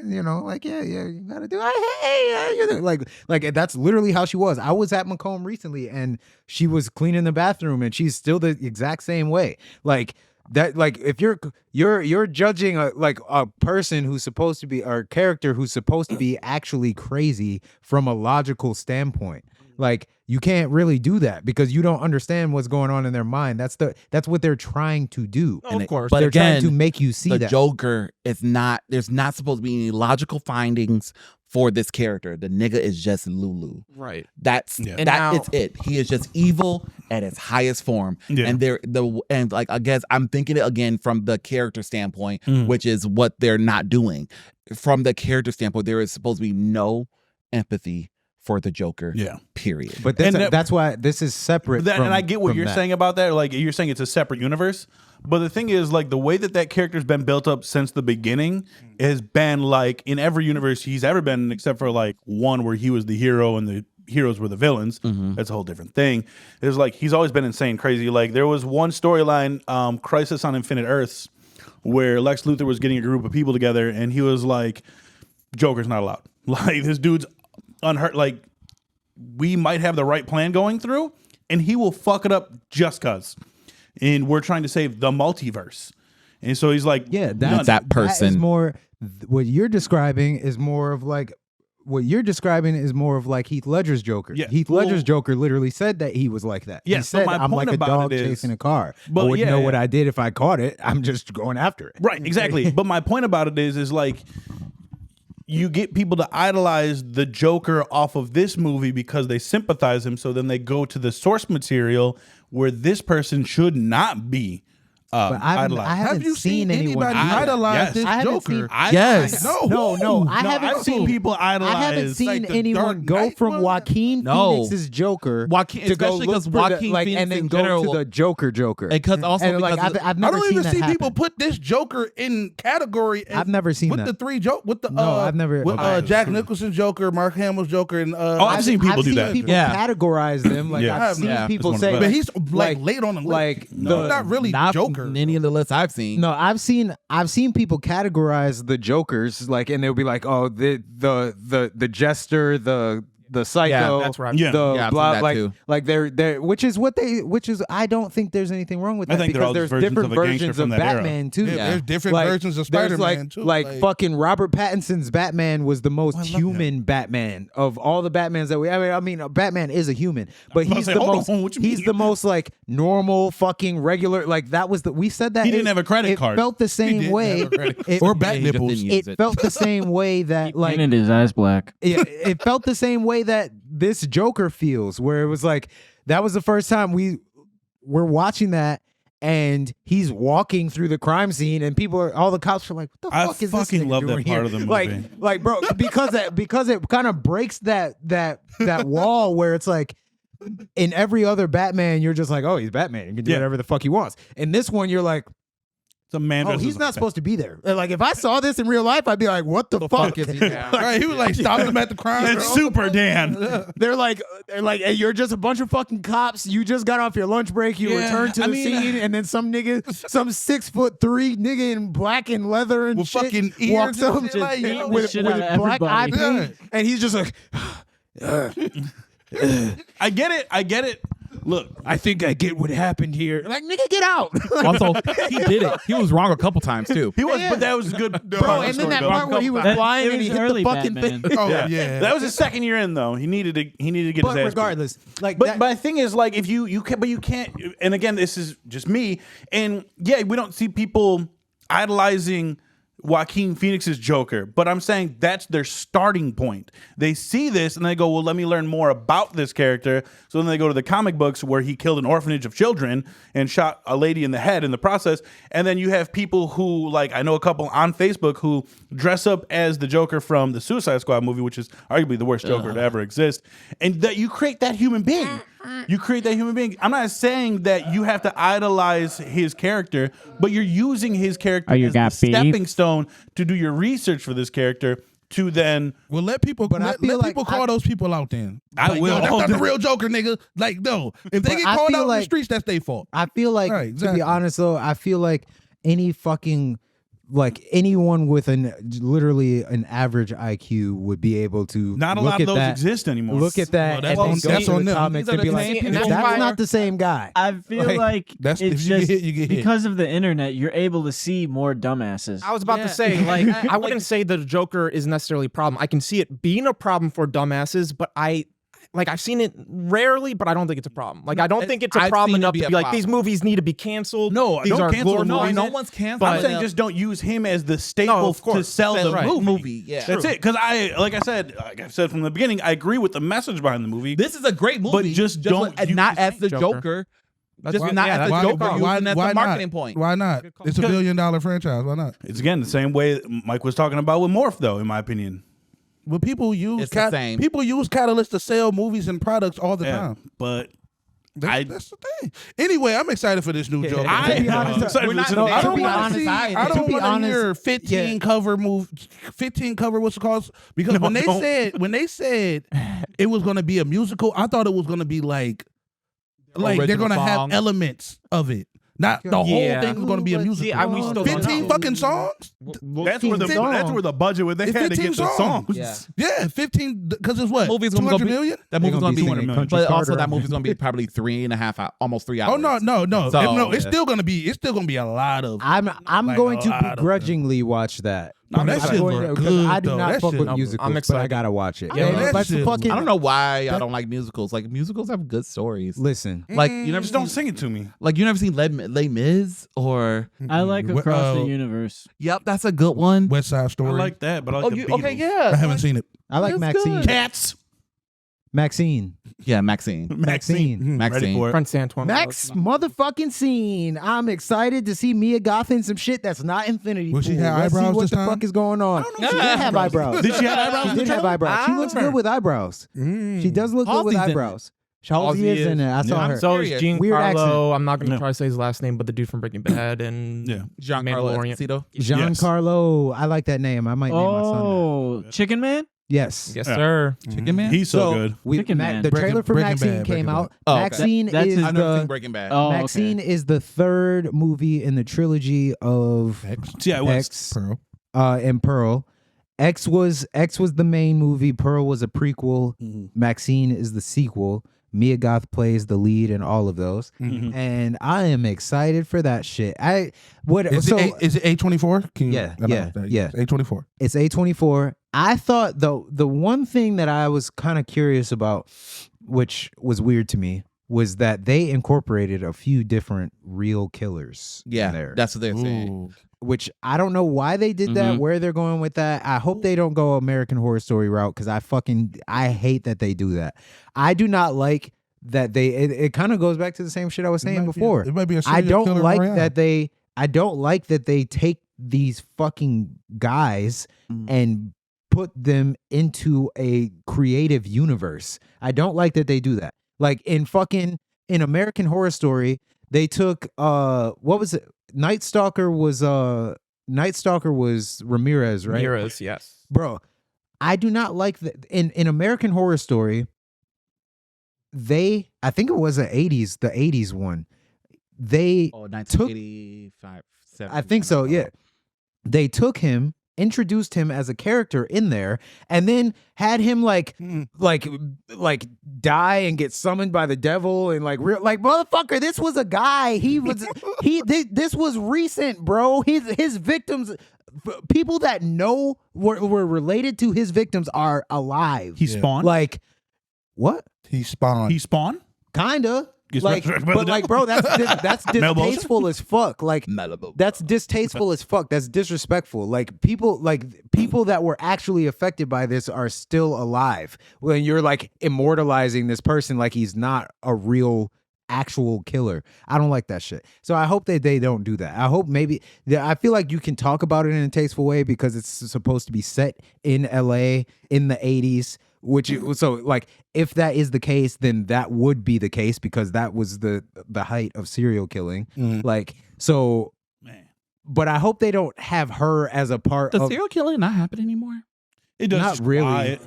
you know, like, yeah, you gotta do, hey, you know, like that's literally how she was. I was at Macomb recently, and she was cleaning the bathroom, and she's still the exact same way, like. That like if you're judging a person who's supposed to be or a character who's supposed to be actually crazy from a logical standpoint, like you can't really do that because you don't understand what's going on in their mind. That's what they're trying to do. Of course, but they're again, trying to make you see the that Joker is not. There's not supposed to be any logical findings for this character. The nigga is just Lulu. Right. That's it's it. He is just evil at its highest form. Yeah. And like I guess I'm thinking it again from the character standpoint, which is what they're not doing. From the character standpoint, there is supposed to be no empathy for the Joker. Yeah. Period. But that's why this is separate. And I get what you're saying about that. Like you're saying it's a separate universe. But the thing is, like the way that character's been built up since the beginning has been like in every universe he's ever been, except for like one where he was the hero and the heroes were the villains. That's a whole different thing. It's like he's always been insane crazy. Like there was one storyline, Crisis on Infinite Earths, where Lex Luthor was getting a group of people together and he was like, Joker's not allowed. Like this dude's unhurt. Like we might have the right plan going through and he will fuck it up just cause. And we're trying to save the multiverse. And so he's like, yeah, that person. That is more, what you're describing is more of like Heath Ledger's Joker. Yeah. Heath Ledger's Joker literally said that he was like that. Yeah, he said, I'm like a dog chasing a car. But I wouldn't know what I did if I caught it. I'm just going after it. Right, exactly. But my point about it is like, you get people to idolize the Joker off of this movie because they sympathize him. So then they go to the source material where this person should not be idolized. I haven't seen anyone idolize this Joker. Yes. No. I haven't seen people idolize. I haven't seen anyone go from Joaquin Phoenix's Joker to go look for Joaquin Phoenix and then go to the Joker. And because also and like I've never seen that happen. People put this Joker in category. I've never seen with that. the three Joker with the I've never with Jack Nicholson's Joker, Mark Hamill's Joker, and I've seen people do that. People categorize them like I've seen people say, but he's like late on the list. Like not really Joker. Any of the lists I've seen. No, I've seen people categorize the Jokers like, and they'll be like, oh, the jester, the psycho, that's right. The blah, like they're which is I don't think there's anything wrong with that because there's different versions of Batman too. Yeah, there's different versions of Spider-Man too. Like fucking Robert Pattinson's Batman was the most human Batman of all the Batmans that I mean, Batman is a human, but he's the most like normal fucking regular. Like that was we said that he didn't have a credit card. It felt the same way, or bat nipples. It felt the same way that like painted his eyes black. It felt the same way that this Joker feels, where it was like that was the first time we're watching that, and he's walking through the crime scene, and all the cops are like, "What the fuck is this?" I fucking love that part of the movie. Like, bro, because it kind of breaks that wall where it's like. In every other Batman, you're just like, oh, he's Batman. He can do whatever the fuck he wants. In this one, you're like, it's a man. Oh, he's not supposed to be there. Like, if I saw this in real life, I'd be like, what the fuck is he? Right, he was like, stop him at the crime. It's super Dan. They're like, hey, you're just a bunch of fucking cops. You just got off your lunch break. You returned to the scene, and then some 6'3" nigga in black and leather and with shit fucking walks up with black eye paint, and he's just like. I get it. Look, I think I get what happened here. Like, nigga, get out. Also, he did it. He was wrong a couple times too. He was, but that was good. Bro, and then that part where he was flying and he hit the fucking thing. Oh yeah, that was his second year in though. He needed to get his ass. But regardless, like, but the thing is, like, if you can't. And again, this is just me. And yeah, we don't see people idolizing Joaquin Phoenix's Joker, but I'm saying that's their starting point. They see this and they go, well, let me learn more about this character. So then they go to the comic books where he killed an orphanage of children and shot a lady in the head in the process. And then you have people who, like, I know a couple on Facebook who dress up as the Joker from the Suicide Squad movie, which is arguably the worst Joker to ever exist. And that you create that human being. You create that human being. I'm not saying that you have to idolize his character, but you're using his character as the stepping stone to do your research for this character. to then. Well, let people call those people out then. I will. No, that's not the real Joker, nigga. Like, no. If they get called out in the streets, that's their fault. I feel like, Right, exactly. to be honest though, I feel like any fucking like anyone with literally an average IQ would be able to Not a look lot at of those that, exist anymore. Look at that and then go to the comics and be like, that's not the same guy. I feel like that's it's if you just get hit, you get hit. because of the internet, you're able to see more dumbasses. I was about to say, like, I wouldn't say the Joker is necessarily a problem. I can see it being a problem for dumbasses, but I've seen it rarely, but I don't think it's a problem. Like, I don't think it's a problem enough to be like, these movies need to be canceled. No, these don't are cancel them. glorified. No one's canceling. I'm saying just don't use him as the staple to sell the movie. Yeah, that's it. Because like I've said from the beginning, I agree with the message behind the movie. This is a great movie, but just don't not as the Joker. Just not as the Joker. Using as the marketing point. Why not? It's $1 billion franchise. Why not? It's again the same way Mike was talking about with Morph, though, in my opinion. But people use people use catalysts to sell movies and products all the time. But that's the thing. Anyway, I'm excited for this new Joker. I don't want to hear 15 cover move, 15 cover. What's it called? Because when they said it was going to be a musical, I thought it was going to be like they're going to have elements of it. Not the whole thing is going to be a musical. 15 fucking songs? That's where the budget was. They had to get the songs. Yeah, 15 because it's what? Movie's 200 million? That movie's going to be 200 million. But also that movie's going to be probably 3.5 almost 3 hours. Oh no. So, It's still going to be a lot of I'm going to begrudgingly watch that. No, that shit look good, I do though. not That fuck shit with look musicals, I'm but excited. I gotta watch it. Yeah, that shit look fucking, I don't know why I don't like musicals. Like musicals have good stories. Listen, Like you never just don't sing it to me. Like you never seen Les Mis or I like Across the Universe. Yep, that's a good one. West Side Story. I like that, but I like the Beatles. Okay, yeah. I haven't seen it. I like That's Maxine. good. Cats. Maxine. Yeah, Maxine. Maxine. Ready for it. Prince Antoine. Max motherfucking scene. I'm excited to see Mia Goth in some shit that's not Infinity Will Pool. she have Let's see eyebrows what this the time? fuck is going on. don't know if She she did had have eyebrows. Did she have eyebrows? She did have eyebrows. She looks good with eyebrows. She does look good with Halsey's in it. eyebrows. Halsey is in it. I saw her. So is Weird accent. Giancarlo. I'm not going to try to say his last name, but the dude from Breaking Bad and Giancarlo Mandalorian. Esposito. Giancarlo. I like that name. I might name my son that. Oh, Chicken Man? Yes. Yes, sir. Chicken Man. He's so good. Chicken Man. The trailer for Breaking Maxine Bad, came Breaking out. Bad. Oh, okay. Maxine That's is his- I've never seen the Breaking Bad. Oh, Maxine is the third movie in the trilogy of Yeah, it was. X Pearl. and Pearl. X was the main movie. Pearl was a prequel. Maxine is the sequel. Mia Goth plays the lead in all of those, and I am excited for that shit. Is it A24? Yeah. A24. It's A24. I thought the one thing that I was kind of curious about, which was weird to me, was that they incorporated a few different real killers in Yeah, there. that's what they're saying. Which I don't know why they did that, where they're going with that. I hope they don't go American Horror Story route because I hate that they do that. I do not like that it kind of goes back to the same shit I was saying before. It might be a I serial killer don't like royale. that they take these fucking guys and put them into a creative universe. I don't like that they do that. Like in American Horror Story, they took what was it? Night Stalker was Ramirez, right? Ramirez, yes. Bro, I do not like that. In American Horror Story, I think it was the 80s one. They 1985, 70. I think so, yeah. They took him, introduced him as a character in there, and then had him like die and get summoned by the devil and like motherfucker, this was a guy. This was recent, bro. His victims, people that know were related to his victims are alive. He spawned? Like what? He spawned. He spawned? Kinda. Gets Like, resurrected by the but like, devil? bro, that's distasteful as fuck. Like, that's distasteful as fuck. That's disrespectful. Like people that were actually affected by this are still alive. When you're like immortalizing this person like he's not a real actual killer. I don't like that shit. So I hope that they don't do that. I hope I feel like you can talk about it in a tasteful way because it's supposed to be set in LA in the 80s. So like if that is the case, then that would be the case because that was the height of serial killing. Like so, but I hope they don't have her as a part Does of serial killing not happen anymore? It does Not just really. quiet.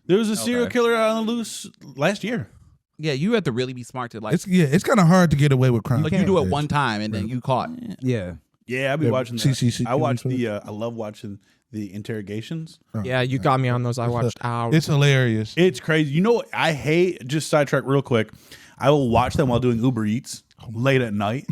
There was a serial killer on the loose last year. Yeah, you have to really be smart to like. It's kind of hard to get away with crime. Like you do it one time and then you caught. Yeah. Yeah, I be watching that. CCC. I watch I love watching the interrogations. Yeah, you got me on those. I watched out. It's hilarious. It's crazy. You know what I hate? Just sidetrack real quick. I will watch them while doing Uber Eats late at night,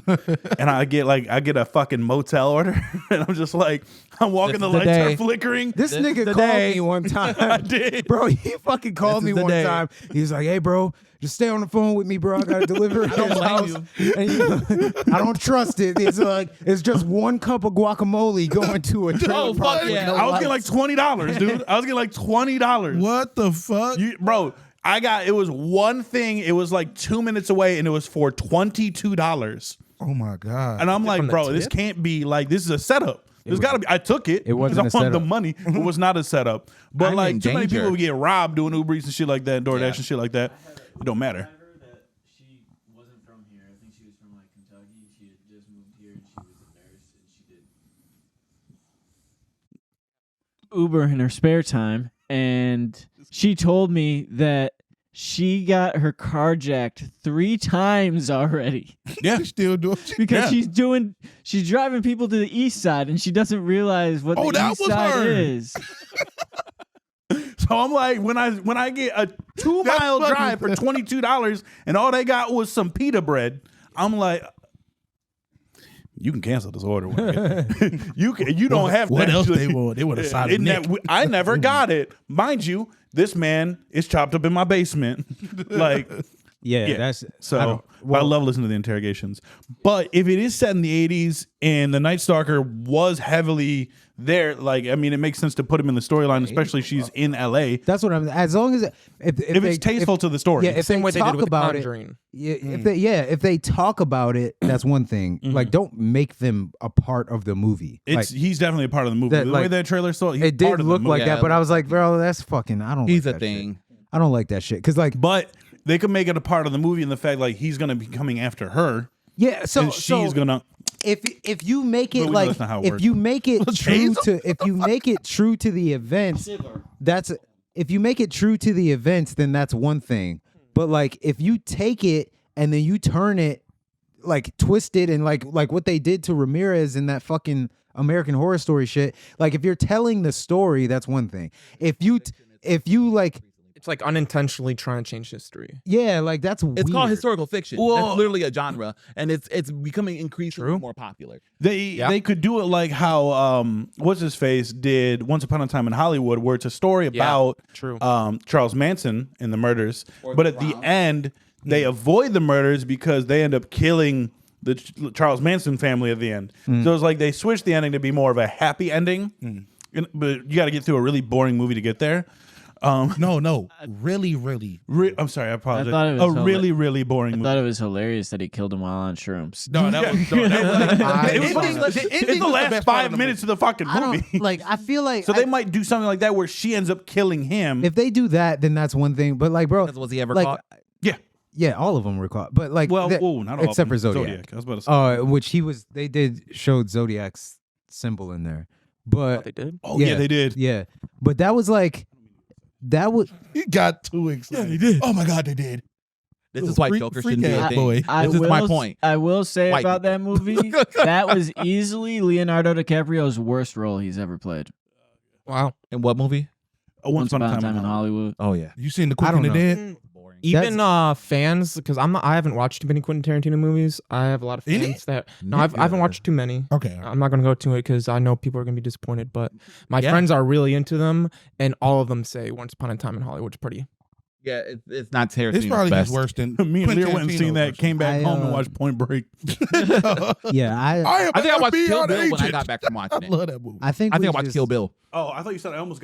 and I get a fucking motel order, and I'm just like, I'm walking, the lights are flickering. This nigga called me one time. I did. Bro, he fucking called me one time. He was like, hey, bro, just stay on the phone with me, bro. I got to deliver it to his house. And I don't trust it. It's just one cup of guacamole going to a trailer park. Yeah. I was getting like $20, dude. I was getting like $20. What the fuck? Bro, it was one thing. It was like 2 minutes away, and it was for $22. Oh my God. And I'm like, bro, this can't be like, this is a setup. There's got to be. I took it. It wasn't because I a wanted the setup. money. It was not a setup. But I'm like, in too many danger. people would get robbed doing Uber Eats and shit like that, and DoorDash and shit like that. It don't matter. That she wasn't from here. I think she was from like Kentucky. She had just moved here and she was a nurse and she did Uber in her spare time. And she told me that she got her car jacked 3 times already. Yeah, still doing Because she's driving people to the east side and she doesn't realize what the that east was side her. is. So I'm like, when I get a 2-mile drive for $22 and all they got was some pita bread, I'm like, you can cancel this order. You don't have what to. else they want? They would have sided Nick. I never got it. Mind you, this man is chopped up in my basement. Like, Yeah, that's so. I love listening to the interrogations. But if it is set in the 80s and the Night Stalker was heavily there, like, I mean, it makes sense to put him in the storyline, especially she's in LA. That's what I'm. As long as if it's tasteful to the story. Yeah, if Same they way they did talk with The about it. Conjuring. Yeah, if they talk about it, that's one thing. Like, don't make them a part of the movie. He's definitely a part of the movie. that, The like, way that trailer saw it, It did look like that, but I was like, bro, that's fucking. I don't. He's like a that thing. shit. I don't like that shit because like. But they could make it a part of the movie in the fact like he's gonna be coming after her. Yeah, so and she's gonna. If you make it But we know like that's not how it if works. you make it true to the events, if you make it true to the events, then that's one thing. But like if you take it and then you turn it like twist it and like what they did to Ramirez in that fucking American Horror Story shit, like if you're telling the story, that's one thing. If you like It's like unintentionally trying to change history. yeah, like that's It's weird. called historical fiction. Well- That's literally a genre, and it's becoming increasingly more popular. They could do it like how what's his face did Once Upon a Time in Hollywood, where it's a story about true. Charles Manson and the murders, but at the end they avoid the murders because they end up killing the Charles Manson family at the end. So it's like they switched the ending to be more of a happy ending, but you got to get through a really boring movie to get there. No, really. I'm sorry, I apologize. thought it was really boring I movie. thought it was hilarious that he killed him while on shrooms. No, that was It's the last 5 minutes of the fucking I movie. don't like. I feel like So they might do something like that where she ends up killing him. if they do that, then that's one thing. But like, bro, Was he ever like, caught? Yeah, all of them were caught. But like, Well, not all except of for them. Zodiac. I was about to say. Which they did showed Zodiac's symbol in there. But They did. Oh yeah, they did. Yeah, but that was like, that was He got too excited. Yeah, they did. Oh my God, they did. This is why Joker shouldn't be a ass thing. boy. This is my point. I will say White about that movie, that was easily Leonardo DiCaprio's worst role he's ever played. Wow. In what movie? Once Upon a Time in Hollywood. Oh yeah. You seen the I Quick and don't the know. Dead? Even fans, because I haven't watched too many Quentin Tarantino movies. I have a lot of Any? fans that I haven't watched too many. Okay. I'm not gonna go to it because I know people are gonna be disappointed. But my Yeah. friends are really into them, and all of them say Once Upon a Time in Hollywood's pretty. Yeah, it's not Tarantino's It's probably best. his worse than Me and Quentin Lear went and seen Tarantino's that, worse. came back I, home and watched Point Break. yeah. I think I watched Kill FBI Bill when I agent. got back from watching I it. love that movie. I think I think I we watched just- Kill Bill. Oh, I thought you said I almost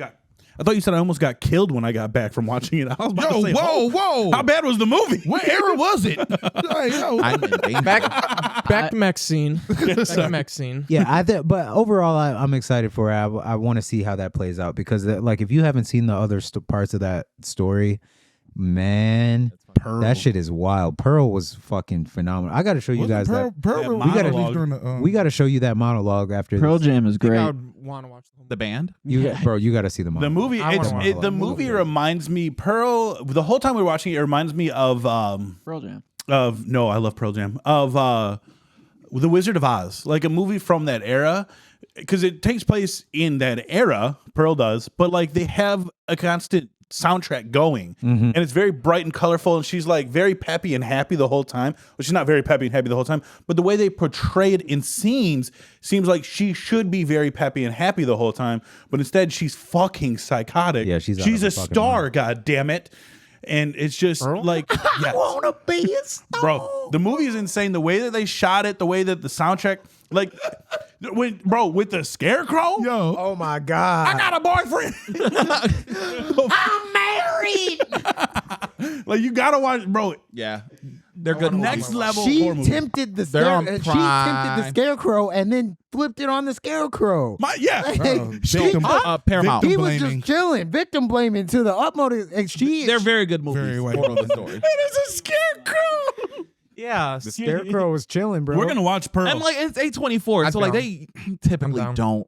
got killed when I got back from watching it. I was about to say, whoa. how bad was the movie? What era was it? Like, yo. I'm in danger. Back to mech scene. Back to mech scene. Yeah, but overall, I'm excited for it. I want to see how that plays out because like if you haven't seen the other parts of that story, Man, Pearl. that shit is wild. Pearl was fucking phenomenal. I got to show you guys Pearl, that. Pearl, We got to show you that monologue after Pearl this. Jam is I great. would want to watch The band? You got to see the monologue. The movie, I wanna watch the movie reminds me. Pearl. The whole time we were watching it, reminds me of Pearl Jam. No, I love Pearl Jam. Of The Wizard of Oz, like a movie from that era, because it takes place in that era. Pearl does, but like they have a constant soundtrack going, and it's very bright and colorful, and she's like very peppy and happy the whole time. Well, she's not very peppy and happy the whole time, but the way they portray it in scenes seems like she should be very peppy and happy the whole time, but instead she's fucking psychotic. Yeah, she's a star, god damn it. And it's just like, yes. I wanna be a star. Bro, the movie is insane. The way that they shot it, the way that the soundtrack, like, with the scarecrow. Yo, Oh my God. I got a boyfriend. I'm married. Like, you gotta watch, bro. Yeah. They're good. Next level She horror movie. tempted the They're on she tempted the Prime. scarecrow and then flipped it on the scarecrow. victim, Paramount. He was blaming. just chilling, victim blaming to the utmost. And They're very good movies. Very well. Moral of the story. It is a scarecrow. Yeah, the scarecrow was chilling, bro. We're gonna watch Pearl. And like it's A24, so like down. they typically down. don't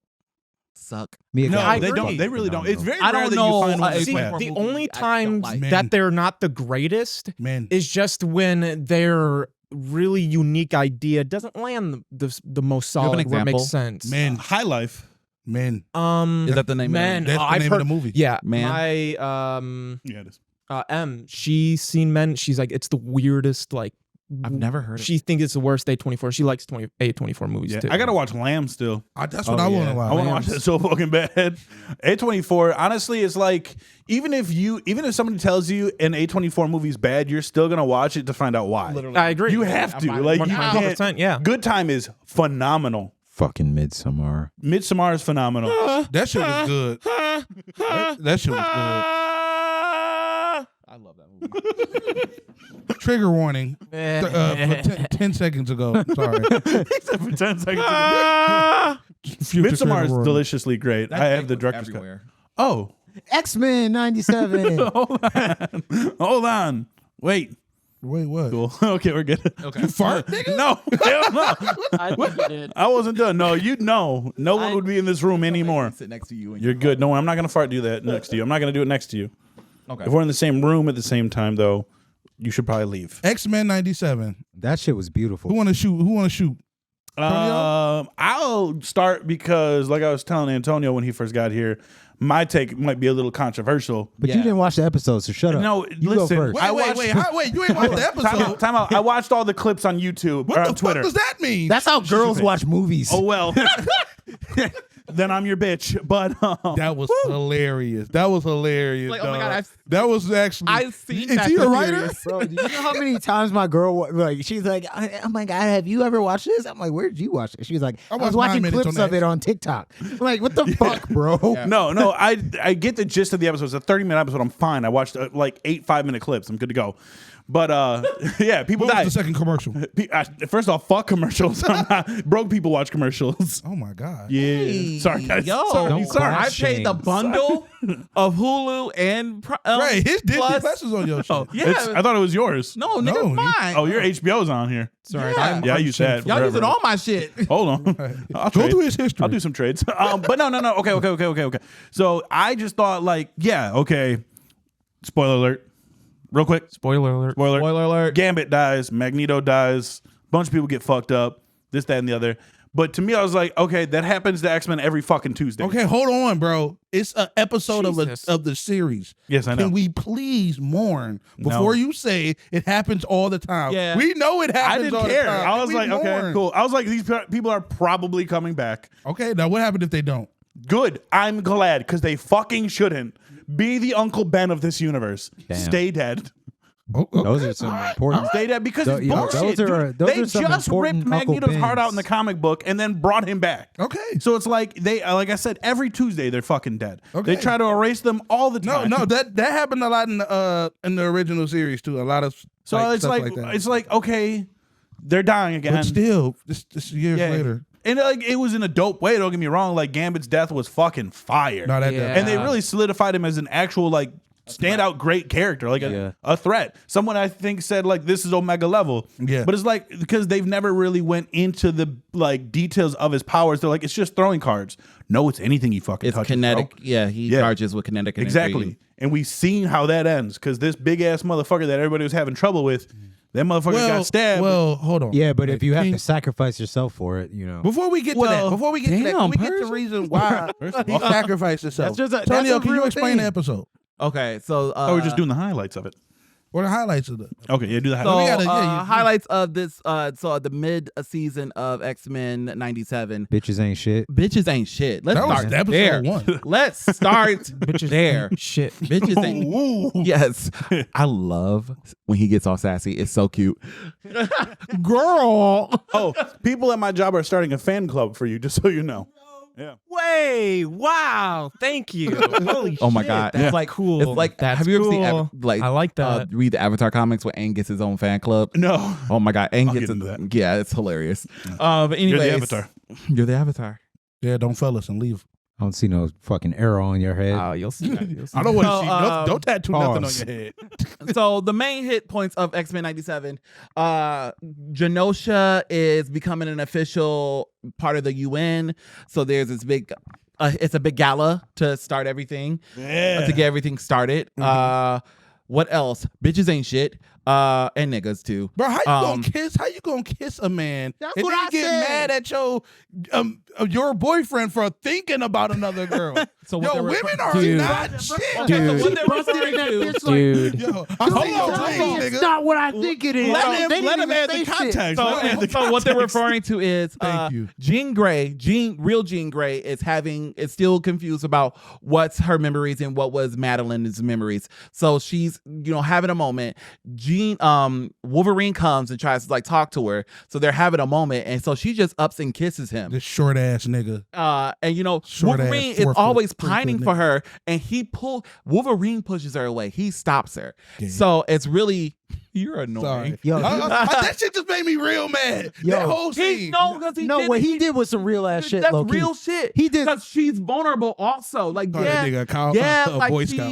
suck. Me no, again. they agree. don't. They really don't. It's very I rare don't that know, you find one. see, that's bad. The movie only I don't times like. that they're not the greatest man. is just when their really unique idea doesn't land the most you have an solid where it makes example? sense. Man, High Life. man. Is that the name Men. of it? That's the I've name heard of the movie. Yeah, Man. my Yeah, it is. she's seen Men. She's like, it's the weirdest. Like, I've never heard of it. She thinks it's the worst A24. She likes A24 movies Yeah, too. I gotta watch Lamb still. That's what I want to watch. I want to watch it so fucking bad. A24, honestly, it's like even if somebody tells you an A24 movie is bad, you're still gonna watch it to find out why. Literally. I agree. You have to. Like you can't. 100%. Yeah. Good Time is phenomenal. Fucking Midsommar. Midsommar is phenomenal. That shit was good. that shit was good. I love that movie. Trigger warning. For 10 seconds ago. Sorry. Except for 10 seconds. Future Midsommar trigger is warning. deliciously great. That I have thing the was director's cut. everywhere. Oh, X-Men 97. hold on. Wait. Wait, what? Cool. Okay, we're good. Okay. You fart, nigga? No, hell no. I think you did. I wasn't done. No, no one would be in this room anymore. Sit next to you. And You're good. No, I'm not gonna do that next to you. I'm not gonna do it next to you. Okay. If we're in the same room at the same time, though, you should probably leave. X-Men 97. That shit was beautiful. Who want to shoot? I'll start because, like I was telling Antonio when he first got here, my take might be a little controversial. But you didn't watch the episode, so shut up. No, you listen. go first. Wait, you ain't watched the episode. Time out. I watched all the clips on YouTube What or the on Twitter. fuck does that mean? That's how girls watch movies. Oh well. Then I'm your bitch. But that was hilarious. That was hilarious. Like, oh my dog. God, that was actually. I've seen Is Fast he a and writer? Furious. Bro, do you know how many times my girl she's like, oh my God, have you ever watched this? I'm like, where did you watch it? She's like, I was watched 9 watching minutes clips on of it on TikTok. I'm like, what the fuck, bro? Yeah. No, I get the gist of the episode. It's a 30-minute episode. I'm fine. I watched like 8 5-minute clips. I'm good to go. But yeah, people What die. was the second commercial? First off, fuck commercials. Broke people watch commercials. Oh my God. Yeah. Sorry, guys. Yo, Sorry. I paid the bundle of Hulu and Right, his Disney Plus- Plus is on your show. Yeah, I thought it was yours. no, No, nigga, you- mine. Oh, your HBO's on here. Sorry. Yeah. Yeah, I use that. Y'all forever. using all my shit. Hold on. I'll Go trade. through his history. I'll do some trades. But no. Okay. So I just thought, like, yeah, okay. Spoiler alert. Real quick. Spoiler alert. Spoiler. Spoiler alert. Gambit dies. Magneto dies. Bunch of people get fucked up. This, that, and the other. But to me, I was like, okay, that happens to X-Men every fucking Tuesday. Okay, hold on, bro. It's an episode Jesus. of the series. Yes, I know. Can we please mourn before you say it happens all the time? Yeah. We know it I happens didn't all care. the time. I Can was we like, okay, mourn? cool. I was like, these people are probably coming back. Okay, now what happened if they don't? Good. I'm glad because they fucking shouldn't be the Uncle Ben of this universe. Damn. Stay dead. Those are some important. Stay dead because Tho- it's yo, bullshit. those dude. are some They just ripped important Uncle Magneto's heart out in Bens. the comic book and then brought him back. Okay. So it's like like I said, every Tuesday they're fucking dead. Okay. They try to erase them all the time. No, that happened a lot in the original series too. A lot of So it's stuff like, that. it's like, okay, they're dying again. But still, this years Yeah. later. And like it was in a dope way. Don't get me wrong. Like Gambit's death was fucking fire. No, that Yeah. And they really solidified him as an actual like standout great character, like a threat. Someone I think said like this is Omega level. Yeah. But it's like because they've never really went into the like details of his powers. They're like it's just throwing cards. No, it's anything he fucking touches. It's kinetic. Bro. Yeah, he charges with kinetic energy. Exactly. And we've seen how that ends because this big ass motherfucker that everybody was having trouble with, that motherfucker got stabbed. Well, hold on. Yeah, but if you have to sacrifice yourself for it, you know. Before we get to that, can we get to the reason why he sacrificed himself? Tonio, can you explain the episode? Okay, so we're just doing the highlights of it. What are the highlights of it? Okay, yeah, do the highlights. So, highlights of this. So the mid season of X-Men '97. Bitches ain't shit. Bitches ain't shit. Let's That was start episode there. 1. Let's start Bitches there. ain't shit. Bitches ain't. Yes, I love when he gets all sassy. It's so cute. Girl. Oh, people at my job are starting a fan club for you, just so you know. Yeah. Wait, wow, thank you. Holy Oh my shit, god, that's it's like cool. It's like That's have you ever cool. seen like I like that. read the Avatar comics where Aang gets his own fan club? No. Oh my god, Aang I'll gets get into that. Yeah, it's hilarious. But anyways, You're the Avatar. You're the Avatar. Yeah, don't fellas and leave. I don't see no fucking arrow on your head. Oh, you'll see. You'll see. I don't want to So, see. Don't tattoo nothing on pause. your head. So the main hit points of X-Men '97, Genosha is becoming an official part of the UN. So there's this big, it's a big gala to start everything, to get everything started. What else? Bitches ain't shit, and niggas too. Bro, how you gonna kiss? How you gonna kiss a man? That's and what then I get said. mad at your boyfriend for thinking about another girl. So what Yo, they're women refer- are Dude. not shit. Okay, so what they're referring to. Dude. Yo, I see your dreams, nigga. not what I think it is. Let him add the context. Let him add the So what they're context. referring to is Thank you. Jean Grey, real Jean Grey is still confused about what's her memories and what was Madeline's memories. So she's, having a moment. Wolverine comes and tries to like talk to her. So they're having a moment. And so she just ups and kisses him. This short ass nigga. And Short ass, Wolverine is 4 foot, always 3 foot pining nigga. for her, and Wolverine pushes her away. He stops her. Yeah. So it's really you're annoying. Sorry. Yo, That shit just made me real mad. Yo. That whole scene. Because he no, did what it. he did was some real ass shit. That's low-key. real shit. He did- because she's vulnerable. Also, like Call that nigga a like Boy Scout.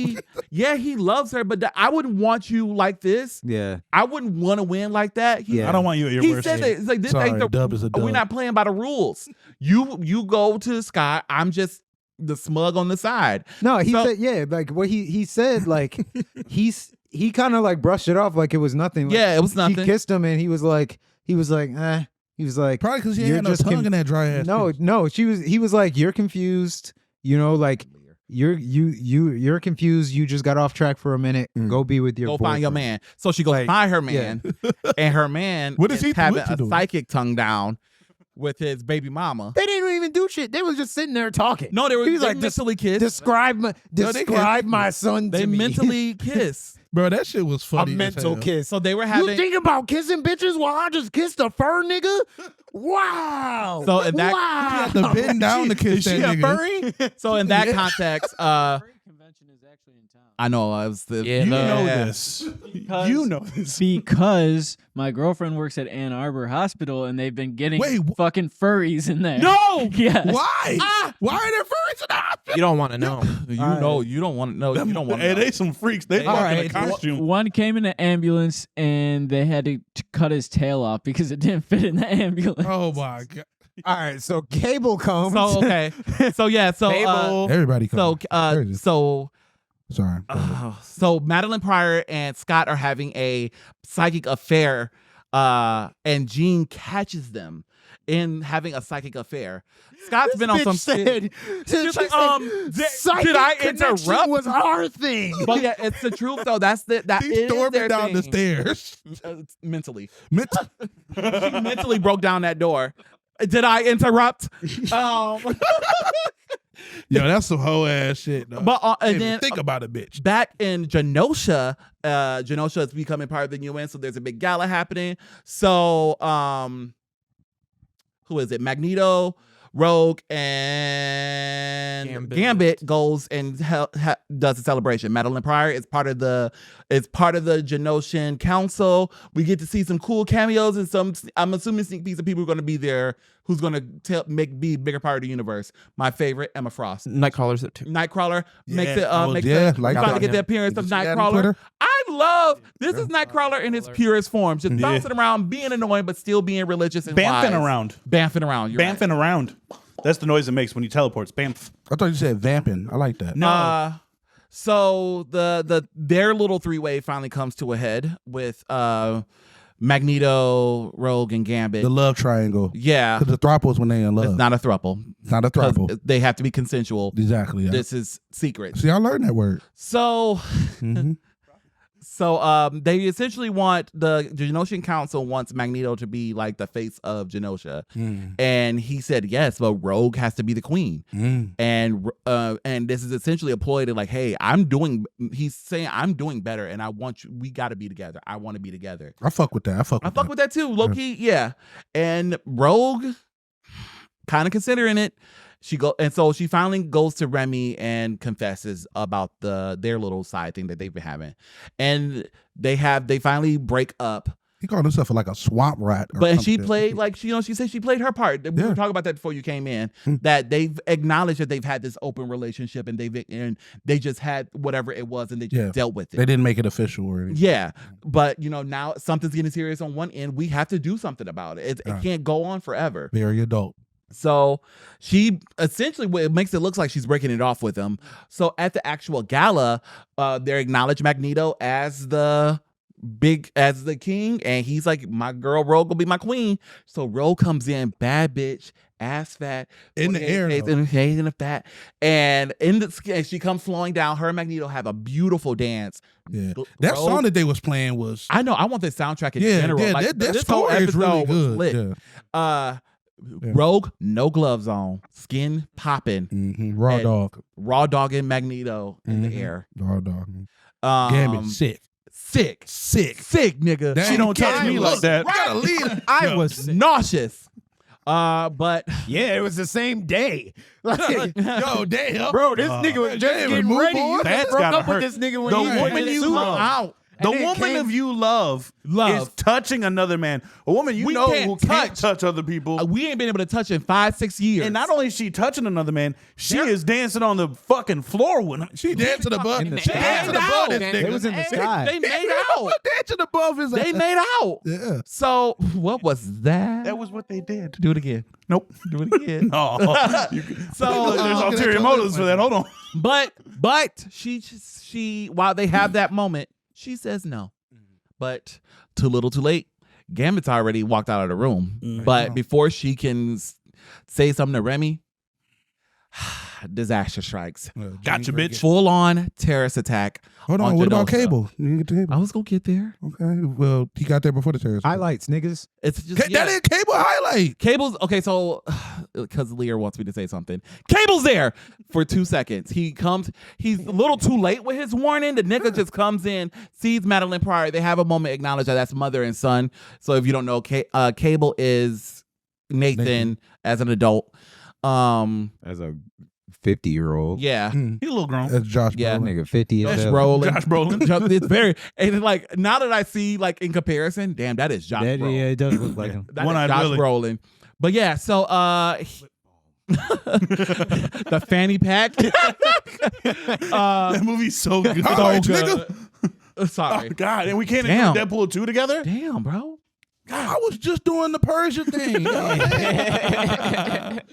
he loves her, but I wouldn't want you like this. Yeah. I wouldn't want to win like that. Yeah. I don't want you at your He worst. said that it's like this Sorry, ain't the dub is a dub. We're not playing by the rules. You go to the sky. I'm just the smug on the side. No, he So- said, like what he said, like he kind of like brushed it off like it was nothing. Like, Yeah, it was nothing. She kissed him and he was like, eh. He was like, Probably because he You're ain't had no just tongue in that dry ass. no, kiss. no. He was like, you're confused. Like you're confused. You just got off track for a minute. Go be with your Go find your boyfriend. man. So she goes Like, find her man, and her man What is he having a doing? psychic tongue down with his baby mama. They didn't even do shit. They was just sitting there talking. No, they were He was they like, mentally kissed. describe my son to They me. mentally kiss. Bro, that shit was a funny. as mental hell. kiss. So they were You having. think about kissing bitches while I just kissed a fur nigga? Wow. So in that- wow. You have to bend down to kiss that nigga. So in that context, Convention is actually in town. I know I was the. Yeah, You no. know this. You know this. Because my girlfriend works at Ann Arbor Hospital and they've been getting Wait, fucking furries in there. No. Yes. Why? Why are there furries in the hospital? You don't want to know. You know you don't want to know. You don't want to Hey, know. they some freaks. They All walk in a right. costume. One came in an ambulance and they had to cut his tail off because it didn't fit in the ambulance. Oh my god. All right, so Cable comes. So okay. So yeah. So Everybody so Crazy. Sorry. so Madeline Pryor and Scott are having a psychic affair, and Jean catches them in having a psychic affair. Scott's been on some shit. She's like, did I interrupt? Was our thing. But yeah, it's the truth though. That He's is storming their down the thing. stairs. Mentally. Mental- She mentally broke down that door. Did I interrupt? Yo, that's some hoe ass shit. Though. But Can't and even then think about it, bitch. back in Genosha, Genosha is becoming part of the UN, so there's a big gala happening. So, who is it? Magneto, Rogue and Gambit goes and does a celebration. Madeline Pryor is part of the Genosha Council. We get to see some cool cameos and some, I'm assuming, sneak peeks of people who are going to be there who's going to be bigger part of the universe. My favorite, Emma Frost. Nightcrawler's there too. Nightcrawler makes it. Like trying to get the appearance of Nightcrawler. I love this is Nightcrawler in its purest form, just bouncing around, being annoying, but still being religious and bamfing wise. around. Bamfing around. Bamfing around. That's the noise it makes when you teleports. Bamf. I thought you said vamping. I like that. No. So their little three-way finally comes to a head with Magneto, Rogue, and Gambit. The love triangle. Yeah. Because the thruples when they in love. It's not a thruple. It's not a thruple. They have to be consensual. Exactly. Yeah. This is secret. See, I learned that word. So, they essentially want the Genosha Council wants Magneto to be like the face of Genosha, and he said yes, but Rogue has to be the queen, and this is essentially a ploy to like, hey, he's saying I'm doing better, and I want you. We got to be together. I want to be together. I fuck with that. I fuck with that too. Low key, yeah. And Rogue, kind of considering it. So she finally goes to Remy and confesses about their little side thing that they've been having, and they finally break up. He called himself like a swamp rat. But she played she said she played her part. We were talking about that before you came in. That they've acknowledged that they've had this open relationship, and they just had whatever it was, and they just dealt with it. They didn't make it official or anything. Yeah, but now something's getting serious on one end. We have to do something about it. It can't go on forever. Very adult. So she essentially, it makes it look like she's breaking it off with him. So at the actual gala, they acknowledge Magneto as the king, and he's like, my girl Rogue will be my queen. So Rogue comes in, bad bitch, ass fat, in the air, in the fat, and she comes flowing down. Her and Magneto have a beautiful dance. Yeah, that song that they was playing was. I know. I want the soundtrack in general. Yeah, like, that score is really good. Lit. Yeah. Rogue, no gloves on, skin popping, raw dog and Magneto in the air. Raw dog. Gambit sick, nigga. She don't touch me like that. Gotta leave. I was nauseous. But yeah, it was the same day. Like, yo, damn, bro, this nigga was just getting ready. You That's broke gotta up hurt. with this nigga when The he woman you love. out. The woman of you love is touching another man. A woman who can't touch other people. We ain't been able to touch in 5-6 years. And not only is she touching another man, she is dancing on the fucking floor when she dancing above. She dancing above this nigga. It was in the sky. They made out. Dancing above his. They made out. Yeah. So what was that? That was what they did. Do it again. Nope. Do it again. No. So there's ulterior motives for that. Hold on. But she while they have that moment, she says no. But too little, too late. Gambit's already walked out of the room. But before she can say something to Remy, disaster strikes. Gotcha, bitch. Full on terrorist attack. Hold on. What about Cable? You didn't get to Cable. I was gonna get there. Okay. Well, he got there before the terrorist. Highlights, niggas. It's just That is Cable highlight. Cable's okay. So because Lear wants me to say something, Cable's there for 2 seconds. He comes. He's a little too late with his warning. The nigga just comes in, sees Madeline Pryor. They have a moment, acknowledge that that's mother and son. So if you don't know, Cable is Nathan as an adult. As a 50-year-old. Yeah. He's a little grown. That's Josh. Yeah. Brolin. Nigga 50 Josh as hell. Brolin. Josh Brolin. It's very, and like now that I see like in comparison, damn, that is Josh Brolin. Yeah, it does look like him. That One-eyed is Josh Willie. Brolin. But yeah, so the fanny pack. That movie's so good. Highlights, good. nigga. Sorry. Oh, God. And we can't Damn. include Deadpool 2 together? Damn, bro. I was just doing the Persia thing.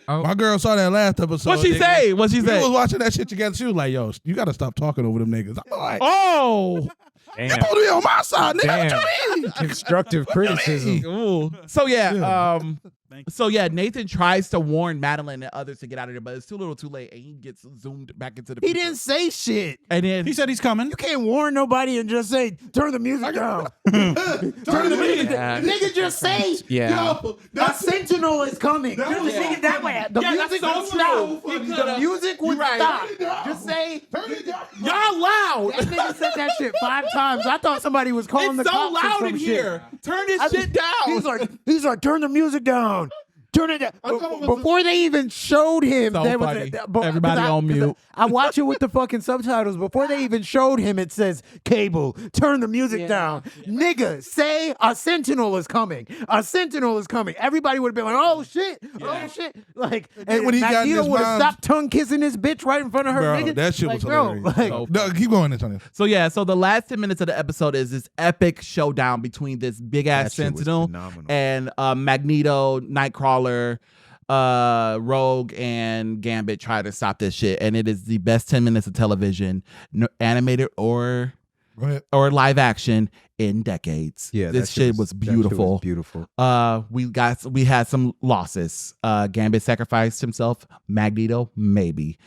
My girl saw that last episode. What'd she say? What'd she We say? was watching that shit together. She was like, yo, you got to stop talking over them niggas. I'm like, Oh. you supposed to be on my side, nigga. What you mean? Constructive criticism. Ooh. So yeah, Nathan tries to warn Madeline and others to get out of there, but it's too little too late, and he gets zoomed back into the He future. didn't say shit. And then He said he's coming. You can't warn nobody and just say, turn the music down. Turn the music Yeah. Nigga, just say, Yeah. Yo, a sentinel is coming. Just think it that way. The music that's will so stop. true. The music would You're stop. right. Just say, y'all loud. that nigga said that shit 5 times. I thought somebody was calling It's the so cops or loud some in shit. here. Turn this shit down. He's like, turn the music down. turn it down. Before they even showed him, So there was funny. but- Everybody 'cause on mute. I watch it with the fucking subtitles. Before they even showed him, it says, "Cable, turn the music down." Nigga, say a sentinel is coming. A sentinel is coming. Everybody would have been like, "Oh shit, oh shit!" Like, and when he got in Magneto his would have mom's- stopped tongue kissing this bitch right in front of her. Bro, nigga. that shit was hilarious. Like, No, keep going, Antonio. So yeah, so the last 10 minutes of the episode is this epic showdown between this big ass That shit was Sentinel phenomenal. and Magneto, Nightcrawler, Rogue, and Gambit try to stop this shit, and it is the best 10 minutes of television, animated or Go ahead. live action in decades. yeah, this shit was beautiful. Beautiful. We had some losses. Gambit sacrificed himself. Magneto, maybe.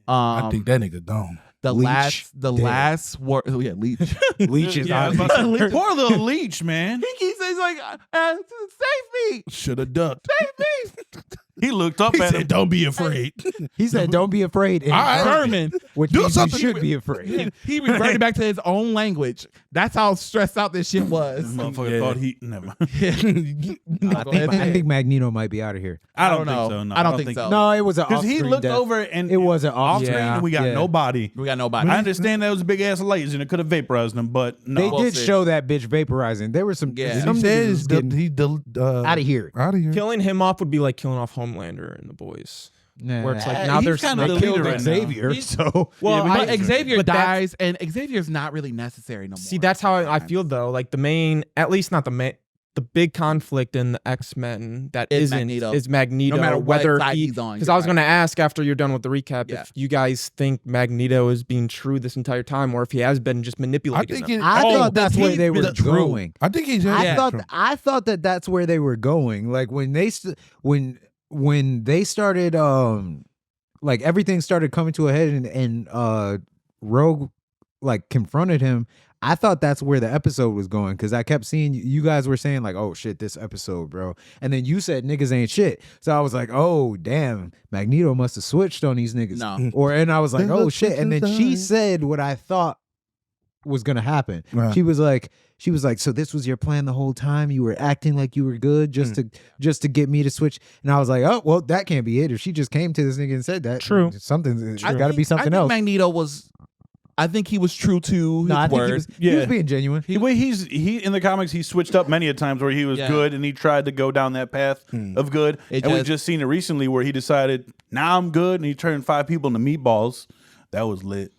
I think that nigga gone. Leech, dead. last word. Oh yeah, Leech. Leech is Yeah, I was out. about to say, poor little leech, man. He keeps saying like, "Save me, Should have ducked. save me." He looked up He at said, him. "Don't be afraid." He said, "Don't be afraid." All right. Herman. Which Do means something. you should be afraid. He reverted back to his own language. That's how stressed out this shit was. Motherfucker thought he never mind. I think Magneto might be out of here. I don't don't think know. so. No, I don't think so. No, it was an Because he off-screen looked death. over and It was an off off-screen. screen. We got Yeah. nobody. We got nobody. I understand that was a big ass laser and it could have vaporized him, but no. They Well, did see. show that bitch vaporizing. There were some. Yeah. some He niggas said was out out of here. Out of here. Killing him off would be like killing off Homelander and the boys. Where it's like now he's there's kinda they the killed leader right now. Xavier. So Well, but I- Xavier but that's- dies, and Xavier's not really necessary no more. See, that's how I feel though. Like the main, at least not the main, the big conflict in the X-Men that Is isn't Magneto. is Magneto. No matter what whether side he, he's on, because you're I was right. going to ask after you're done with the recap Yeah. if you guys think Magneto is being true this entire time, or if he has been just manipulating them. I thought that's where he's they were been true. going. I think he's. I thought that that's where they were going. Like when they when they started like everything started coming to a head and Rogue like confronted him. I thought that's where the episode was going because I kept seeing you guys were saying like, "Oh shit, this episode, bro," and then you said niggas ain't shit. So I was like, "Oh damn, Magneto must have switched on these niggas." No. And I was like, "Oh shit," and then she said what I thought was gonna happen. Right. She was like, "So this was your plan the whole time? You were acting like you were good just to get me to switch." And I was like, "Oh well, that can't be it. If she just came to this nigga and said that, True. something's I got to be think- something I think else." Magneto was. I think he was true to his No, I think word. he was being genuine. He in the comics he switched up many a times where he was Yeah. good and he tried to go down that path of good. It And we've just- just seen it recently where he decided, now I'm good, and he turned 5 people into meatballs. That was lit.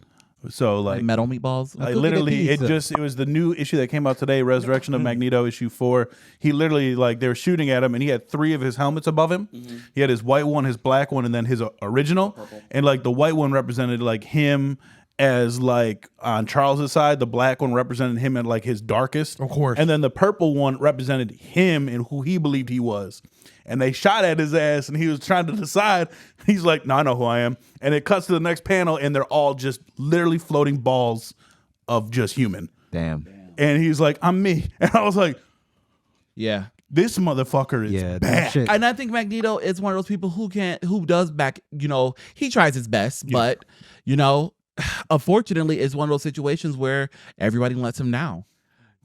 So like metal meatballs. Like cookie literally, to it was the new issue that came out today, Resurrection of Magneto issue 4. He literally like they were shooting at him, and he had 3 of his helmets above him. He had his white one, his black one, and then his original. And like the white one represented like him as like on Charles's side, the black one represented him at like his darkest, Of course. and then the purple one represented him and who he believed he was. And they shot at his ass, and he was trying to decide. He's like, "No, I know who I am." And it cuts to the next panel, and they're all just literally floating balls of just human. Damn. And he's like, "I'm me," and I was like, Yeah. "This motherfucker is Yeah, that bad." shit. And I think Magneto is one of those people who does back, he tries his best, but, unfortunately, it's one of those situations where everybody lets him down.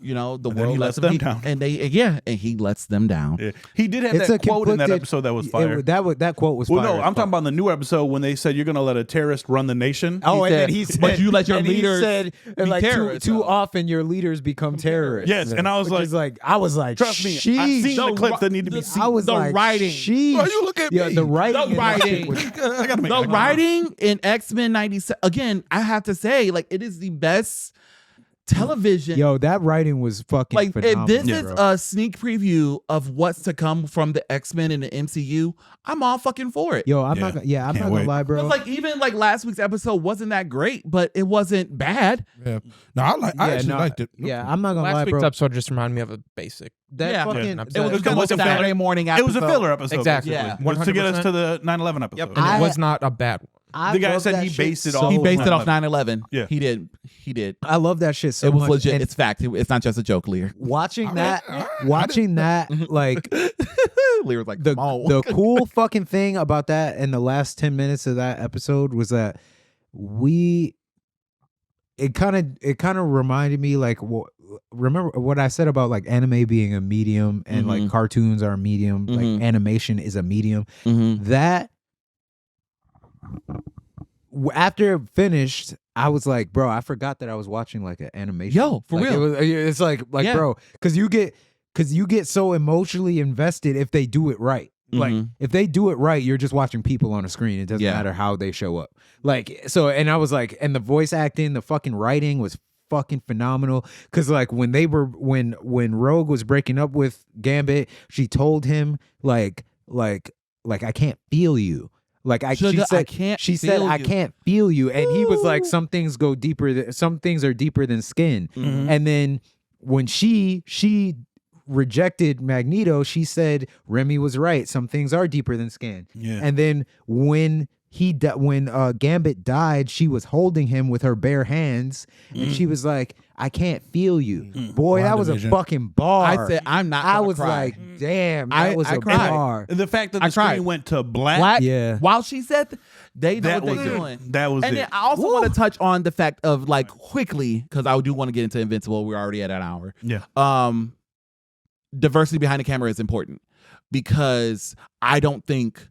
The then he world lets lets them him down. and and he lets them down. Yeah. He did have It's that a quote in that conflicted- episode that was fire. That quote was Well, fire. no, as I'm talking fuck. about the new episode when they said you're going to let a terrorist run the nation. Oh, and said, then he said, "But you let your and he leaders said, be like terrorists, too though." often your leaders become terrorists. Yes, and I was Which like, is I was like, trust me, I've sheesh. seen the clips that need to be seen. I was the like, writing. sheesh. Why you look at Yeah, me? the writing. The in that shit writing. was- I gotta make The that writing in X-Men 97, again, I have to say, like, it is the best television. Yo, that writing was fucking Like, phenomenal. if this is bro. a sneak preview of what's to come from the X-Men in the MCU, I'm all fucking for it. Yo, I'm Yeah, not gonna, I'm can't not gonna wait. lie, bro. Because, like, even like last week's episode wasn't that great, but it wasn't bad. Yeah. No, I actually liked it. Yeah, I'm not gonna Last lie, week's bro. episode just reminded me of a basic. That Yeah. fucking. Yeah. It was, It was it kinda was like a a Saturday morning episode. It was a filler episode. Exactly. Yeah. To get us to 100%. the 9/11 episode. Yep, and it was not a bad one. I The guy love said that he shit based it so off- He based it off 9/11. 9/11. Yeah. He did. I love that shit so It was much. legit. And It's fact. It's not just a joke, Lear. watching I that, mean, like Lear was like, the come on. the cool fucking thing about that in the last 10 minutes of that episode was that it kind of reminded me like remember what I said about like anime being a medium and like cartoons are a medium, like animation is a medium. That after it finished, I was like, bro, I forgot that I was watching like an animation. Yo, for like, real. It's like Yeah. bro, because you get so emotionally invested if they do it right. Like if they do it right, you're just watching people on a screen. It doesn't matter how they show up. Like so, and I was like, and the voice acting, the fucking writing was fucking phenomenal. Because like when when Rogue was breaking up with Gambit, she told him like I can't feel you. Like Sugar, she said I can't feel you, and he was like, some things go deeper. Some things are deeper than skin. And then when she rejected Magneto, she said Remy was right. Some things are deeper than skin. Yeah. And then when Gambit died, she was holding him with her bare hands, and she was like, "I can't feel you." Boy, that was a fucking bar. I said, I'm not. I gonna was cry. like, "Damn, that was a cried. bar." And the fact that I the screen cried. went to black. Black. Yeah. While she said they know That what was they're it. doing. That was And it. then I also want to touch on the fact of like quickly, because I do want to get into Invincible. We're already at an hour. Yeah. Diversity behind the camera is important because I don't think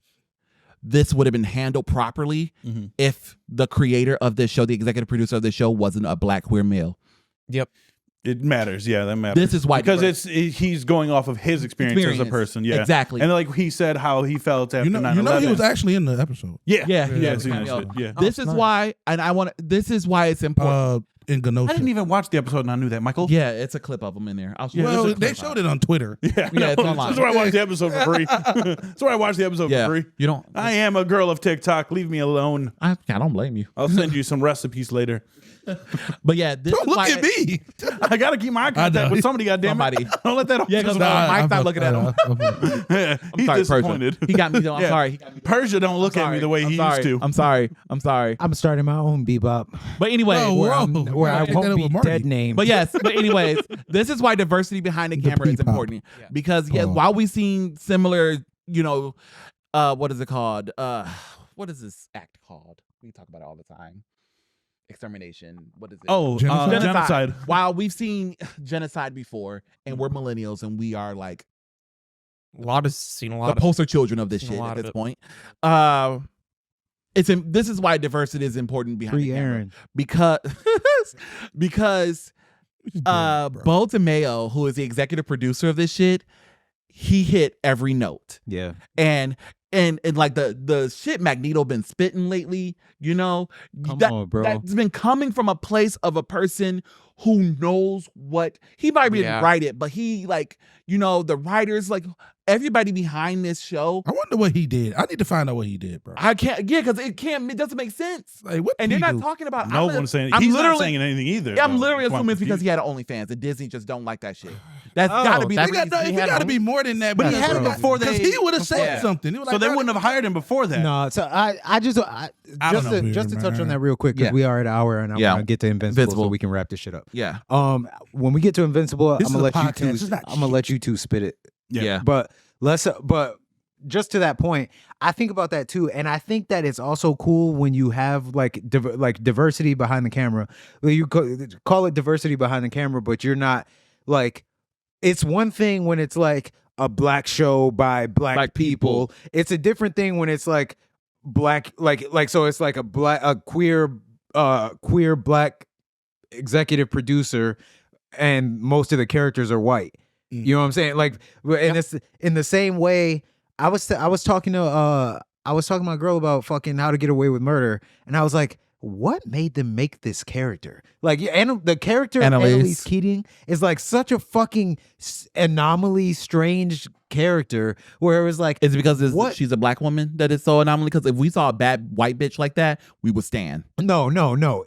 this would have been handled properly if the creator of this show, the executive producer of this show, wasn't a black queer male. Yep. It matters. Yeah, that matters. This is why because he's going off of his experience as a person. Yeah, exactly. And like he said, how he felt after 9/11. You know, he was actually in the episode. Yeah, Yeah, yeah. I've seen seen that it. shit. Yeah. This is why, and I want. This is why it's important. In Genosha. I didn't even watch the episode, and I knew that, Michael. Yeah, it's a clip of them in there. I'll show Well, you. they showed it on Twitter. Yeah, Yeah, it's online. That's why I watched the episode for free. That's why I watched the episode Yeah, for free. you don't. I am a girl of TikTok. Leave me alone. I don't blame you. I'll send you some recipes later. But yeah, this Don't is look why at me. I gotta keep my eye contact with somebody. Goddamn Somebody. it! Don't let that. Yeah, because Mike stopped looking at him. He's sorry, disappointed. Persia. He got me. I'm Yeah. sorry. He got me. Persia don't look at me the way he used to. I'm sorry. I'm sorry. I'm starting my own Bebop But anyway, where I won't be dead named. But yes, but anyways, this is why diversity behind the camera is P-pop. important. Because while we've seen similar, what is it called? What is this act called? We talk about it all the time. Extermination. What is it? Oh, genocide. While we've seen genocide before, and we're millennials, and we are like Seen a lot the of poster children of this seen a shit lot at of this it. point. This is why diversity is important behind Free the camera. Aaron. because Bo Tomeo, who is the executive producer of this shit, he hit every note. Yeah. And like the shit Magneto been spitting lately, Come on, bro. That's been coming from a place of a person who knows what he might be didn't write it, but he the writers, like everybody behind this show. I wonder what he did. I need to find out what he did, bro. I can't, because it doesn't make sense. Like, what And did they're he not do? talking about. No one's saying. He's not saying anything either. Yeah, I'm though. literally That's why I'm assuming it's because confused. he had OnlyFans and Disney just don't like that shit. That's got to be the It reason. got to be more than that. But he had it bro. before Because they- he would have said Yeah. something. He was So like, they bro, wouldn't have hired him before that. No, so I just don't know, to touch on man. that real quick because Yeah. we are at an hour and I Yeah. want to get to Invincible so we can wrap this shit up. Yeah. When we get to Invincible, This I'm is gonna a let you podcast. It's two. not I'm gonna let you two spit it. Yeah. But just to that point, I think about that too, and I think that it's also cool when you have like diversity behind the camera. Well, you call it diversity behind the camera, but you're not like. It's one thing when it's like a black show by black people. It's a different thing when it's like black, so it's like a queer black executive producer, and most of the characters are white. You know what I'm saying? Like, and it's in the same way. I was talking to my girl about fucking How to Get Away with Murder, and I was like, what made them make this character? Like, and the character Annalise Keating is like such a fucking anomaly, strange character. Where it was like, Is it because she's a black woman that is so anomaly? Because if we saw a bad white bitch like that, we would stand. No.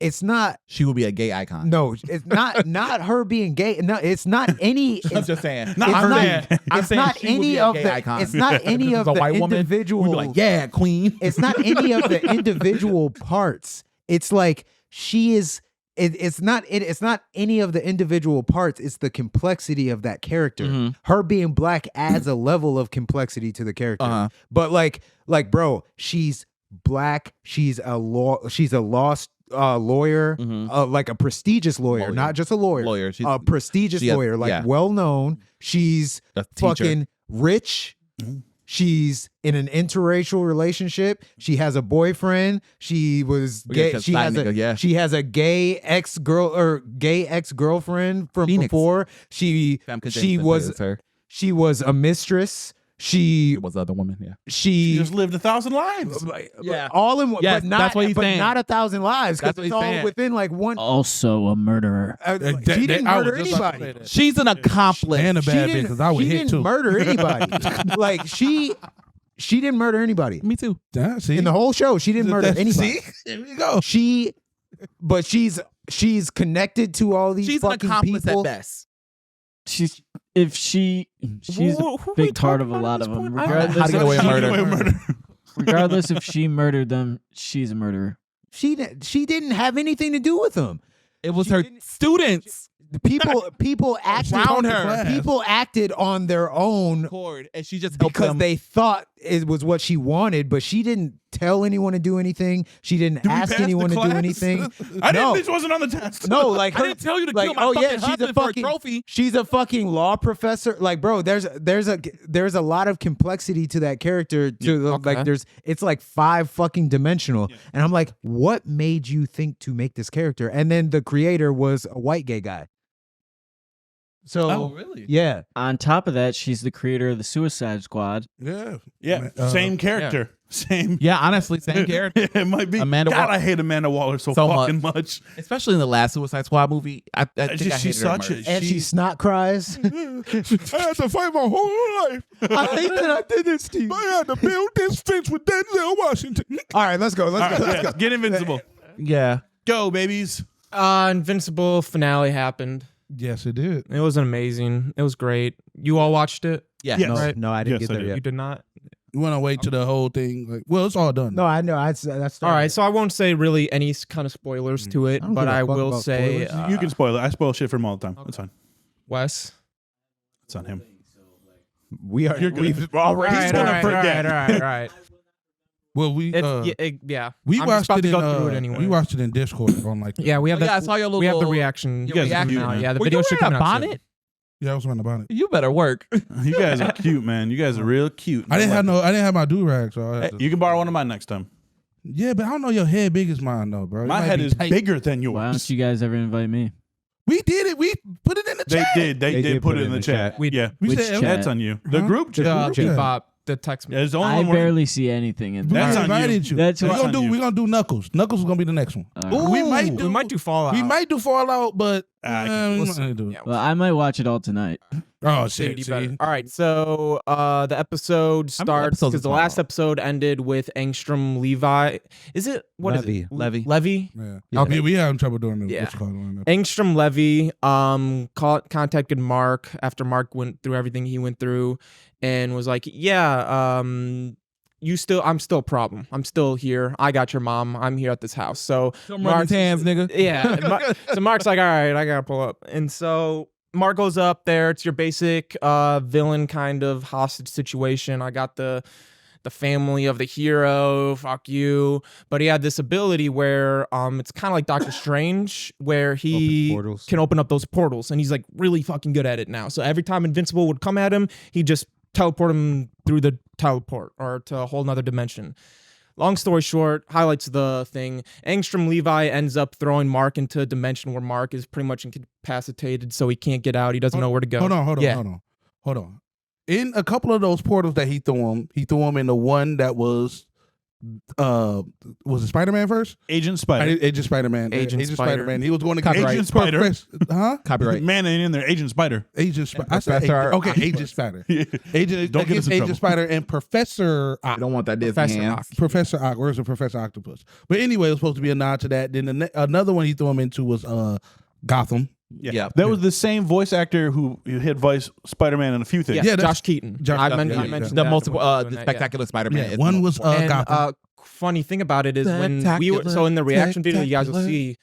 It's not. She would be a gay icon. No, it's not her being gay. No, it's not any. I'm just saying. Not I'm her saying. being- I'm It's saying not she would any be a of gay the. icon. It's not any If of it's a the white woman, individual. we'd be like, yeah, queen. It's not any of the individual parts. It's like she is. It's not any of the individual parts. It's the complexity of that character. Mhm. Her being black adds a level of complexity to the character. Uh-huh. But like, bro, she's black. She's a lost lawyer, like a prestigious lawyer, not just a lawyer. A prestigious lawyer, like well known. She's fucking rich. She's in an interracial relationship. She has a boyfriend. She was gay. She has a gay ex-girlfriend from Phoenix. before. She was a mistress. She was the other woman. Yeah, she just lived 1,000 lives. All in one. Yes, but not, that's what he's saying. Not 1,000 lives. That's what it's he's all saying. Within like one. Also a murderer. She didn't murder anybody. She's an accomplice And a bad bitch, because I would She hit didn't too. murder anybody. Like she didn't murder anybody. Me too. Yeah, see? In the whole show, she didn't murder anybody. See? There you go. But she's connected to all these She's an fucking accomplice people. at best. She's a big part of a lot of them. How to get away with murder. Regardless if she murdered them, she's a murderer. She didn't have anything to do with them. It was her students. People acted Around her. People acted on their own And she just helped because them. they thought it was what she wanted, but she didn't tell anyone to do anything. She didn't ask anyone to do anything. I didn't think she wasn't on the test. No, like I didn't tell you to kill my fucking husband for a trophy. She's a fucking law professor. Like, bro, there's a lot of complexity to that character. It's like 5 fucking dimensional. Yeah. And I'm like, what made you think to make this character? And then the creator was a white gay guy. So, really? Yeah. On top of that, she's the creator of the Suicide Squad. Yeah. Same character. Yeah. Same. Yeah, honestly, same character. It might be. Amanda God, I hate Amanda Waller so fucking much. Especially in the last Suicide Squad movie. I think she's such a. And she snot cries. I had to fight my whole life. I hate that I did this to you. I had to build this fence with Denzel Washington. All right, let's go. Let's go. Get Invincible. Yeah. Go, babies. Invincible finale happened. Yes, it did. It was amazing. It was great. You all watched it? Yeah. Yes. No, Right? no, I didn't Yes, get I there did. yet. You did not? You want to wait to the whole thing? Like, well, it's all done. No, I know. That's All right, so I won't say really any kind of spoilers to it, I don't but give a I fuck will about say, spoilers. You can spoil it. I spoil shit for him all the time. That's fine. Wes. It's on him. we've already All right. Well, we We we I'm watched just about it to in go through it anyway. we watched it in Discord on like Yeah, we have I that. saw your little. We have the reaction. You guys are cute, now. man. Yeah, the Were video you should wearing come a out bonnet? I was wondering about it. You better work. You guys are cute, man. You guys are real cute. I didn't have my do rag, so I had Hey, to, you can borrow one of mine next time. yeah, but I don't know your head big as mine though, bro. It My might head be is tight. bigger than yours. Why don't you guys ever invite me? We did it. We put it in the They chat. did. They did put it in the chat. We- Yeah. We Which said chat? That's on you. The Huh? group chat. Bebop, the text Yeah, me. it's the only I one where- barely see anything in We That's there. on you. invited you. That's we're what- gonna That's on you. We're gonna do Knuckles. Knuckles is gonna be the next one. Ooh. We might do Fallout. We might do Fallout, but I can- we listen. might do it. Yeah. Well, I might watch it all tonight. Oh Shady shit! better. See? All right, so the episode starts episodes because is the tomorrow? last episode ended with Angstrom Levi. Is it what is Levy. it? Levy. Levy. Yeah. Okay. We having trouble doing it. Yeah. What's it called on that? Angstrom Levy contacted Mark after Mark went through everything he went through and was like, I'm still a problem. I'm still here. I got your mom. I'm here at this house. So Mark's hands, nigga. yeah. So Mark's like, all right, I gotta pull up. And so Mark goes up there. It's your basic villain kind of hostage situation. I got the family of the hero, fuck you. But he had this ability where it's kind of like Doctor Strange, where he can open up those portals, and he's like really fucking good at it now. So every time Invincible would come at him, he just teleport him through the teleport or to a whole nother dimension. Long story short, highlights the thing. Angstrom Levi ends up throwing Mark into a dimension where Mark is pretty much incapacitated, so he can't get out. He doesn't know where to go. Hold on. In a couple of those portals that he threw him in the one that was it Spider-Man first? Agent Spider. Agent Spider-Man. Agent Spider. Spider-Man. He was going to Copyright. Agent Spider. Huh? Copyright. Man ain't in there. Agent Spider. Agent Spider. I said Professor Agent Spider. Agent. Don't get us in Agent trouble. Spider and Professor Ock. I don't want that Disney Professor hands. Ock. Professor Ock. Where's the Professor Octopus? But anyway, it was supposed to be a nod to that. Then another one he threw him into was Gotham. Yeah. That was the same voice actor who had voiced Spider-Man in a few things. Yeah, Yeah, that's- Josh Keaton. Josh- I yeah, mentioned The that multiple, when the doing that, spectacular Spider-Man. Yeah, one was And Gotham. funny thing about it is when we were, so in the reaction video you guys will see,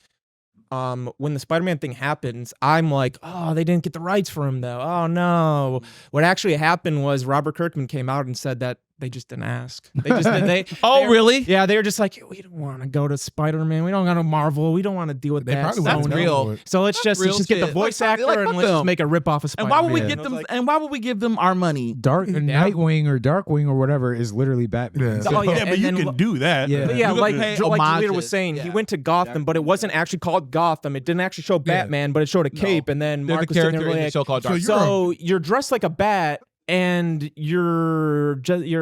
when the Spider-Man thing happens, I'm like, oh, they didn't get the rights for him though. Oh no. What actually happened was Robert Kirkman came out and said that They just didn't ask. They just they. Really? Yeah, they were just like, we don't want to go to Spider-Man. We don't want to Marvel. We don't want to deal with that. That's real. So let's just get the voice actor and let's just make a rip off of Spider-Man. And why would we get them? And why would we give them our money? Nightwing or Darkwing or whatever is literally Batman. Yeah, but you can do that. Yeah, yeah, like Julia was saying, he went to Gotham, but it wasn't actually called Gotham. It didn't actually show Batman, but it showed a cape, and then Mark was sitting there like, show called Dark. so you're dressed like a bat. And your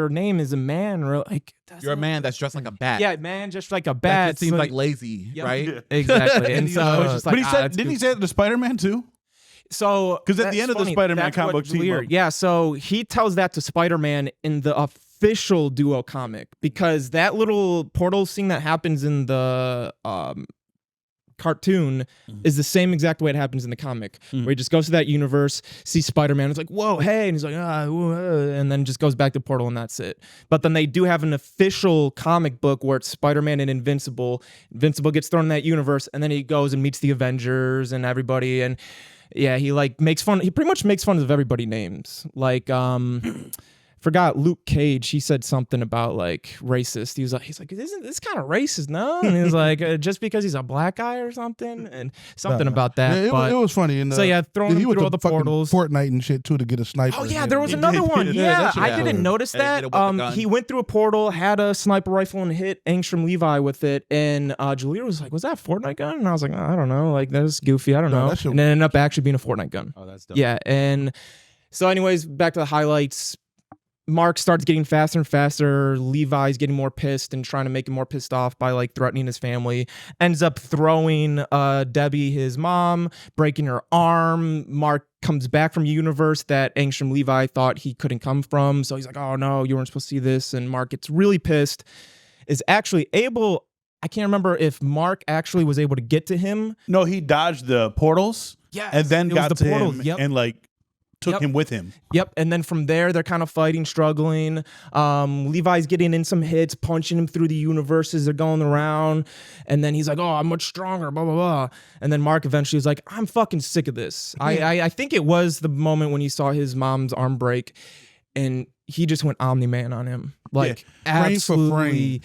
name is a man, or like you're a man that's dressed like a bat. Yeah, man, just like a bat. That seems like lazy, right? Yeah. Exactly. And so I was just like, but didn't he say it to Spider-Man too? So because at the end of the Spider-Man comic book team, yeah. So he tells that to Spider-Man in the official Duo comic, because that little portal scene that happens in the cartoon is the same exact way it happens in the comic, where he just goes to that universe, sees Spider-Man, it's like, whoa, hey, and he's like, and then just goes back to Portal, and that's it. But then they do have an official comic book where it's Spider-Man and Invincible. Invincible gets thrown in that universe, and then he goes and meets the Avengers and everybody, and yeah, he pretty much makes fun of everybody names. Like, forgot Luke Cage. He said something about like racist. He's like, isn't this kind of racist? No, and he's like, just because he's a black guy or something, and something about that. Yeah, it was funny. And, so yeah, throwing him through all the portals, Fortnite and shit too to get a sniper. Oh yeah, there was another one. Yeah, I didn't notice that. He went through a portal, had a sniper rifle, and hit Angstrom Levi with it. And Julia was like, "Was that a Fortnite gun?" And I was like, I don't know. Like that's goofy. I don't know. And it ended up actually being a Fortnite gun. Oh, that's dope. Yeah, and so anyways, back to the highlights. Mark starts getting faster and faster. Levi's getting more pissed and trying to make him more pissed off by like threatening his family. Ends up throwing Debbie, his mom, breaking her arm. Mark comes back from a universe that Angstrom Levi thought he couldn't come from. So he's like, oh no, you weren't supposed to see this. And Mark gets really pissed. Is actually able, I can't remember if Mark actually was able to get to him. No, he dodged the portals. Yeah, and then got to him yep. and like took him with him. Yep. And then from there, they're kind of fighting, struggling. Levi's getting in some hits, punching him through the universes. They're going around. And then he's like, oh, I'm much stronger, blah, blah, blah. And then Mark eventually is like, I'm fucking sick of this. Yeah. I think it was the moment when he saw his mom's arm break and he just went Omni-Man on him. Like, absolutely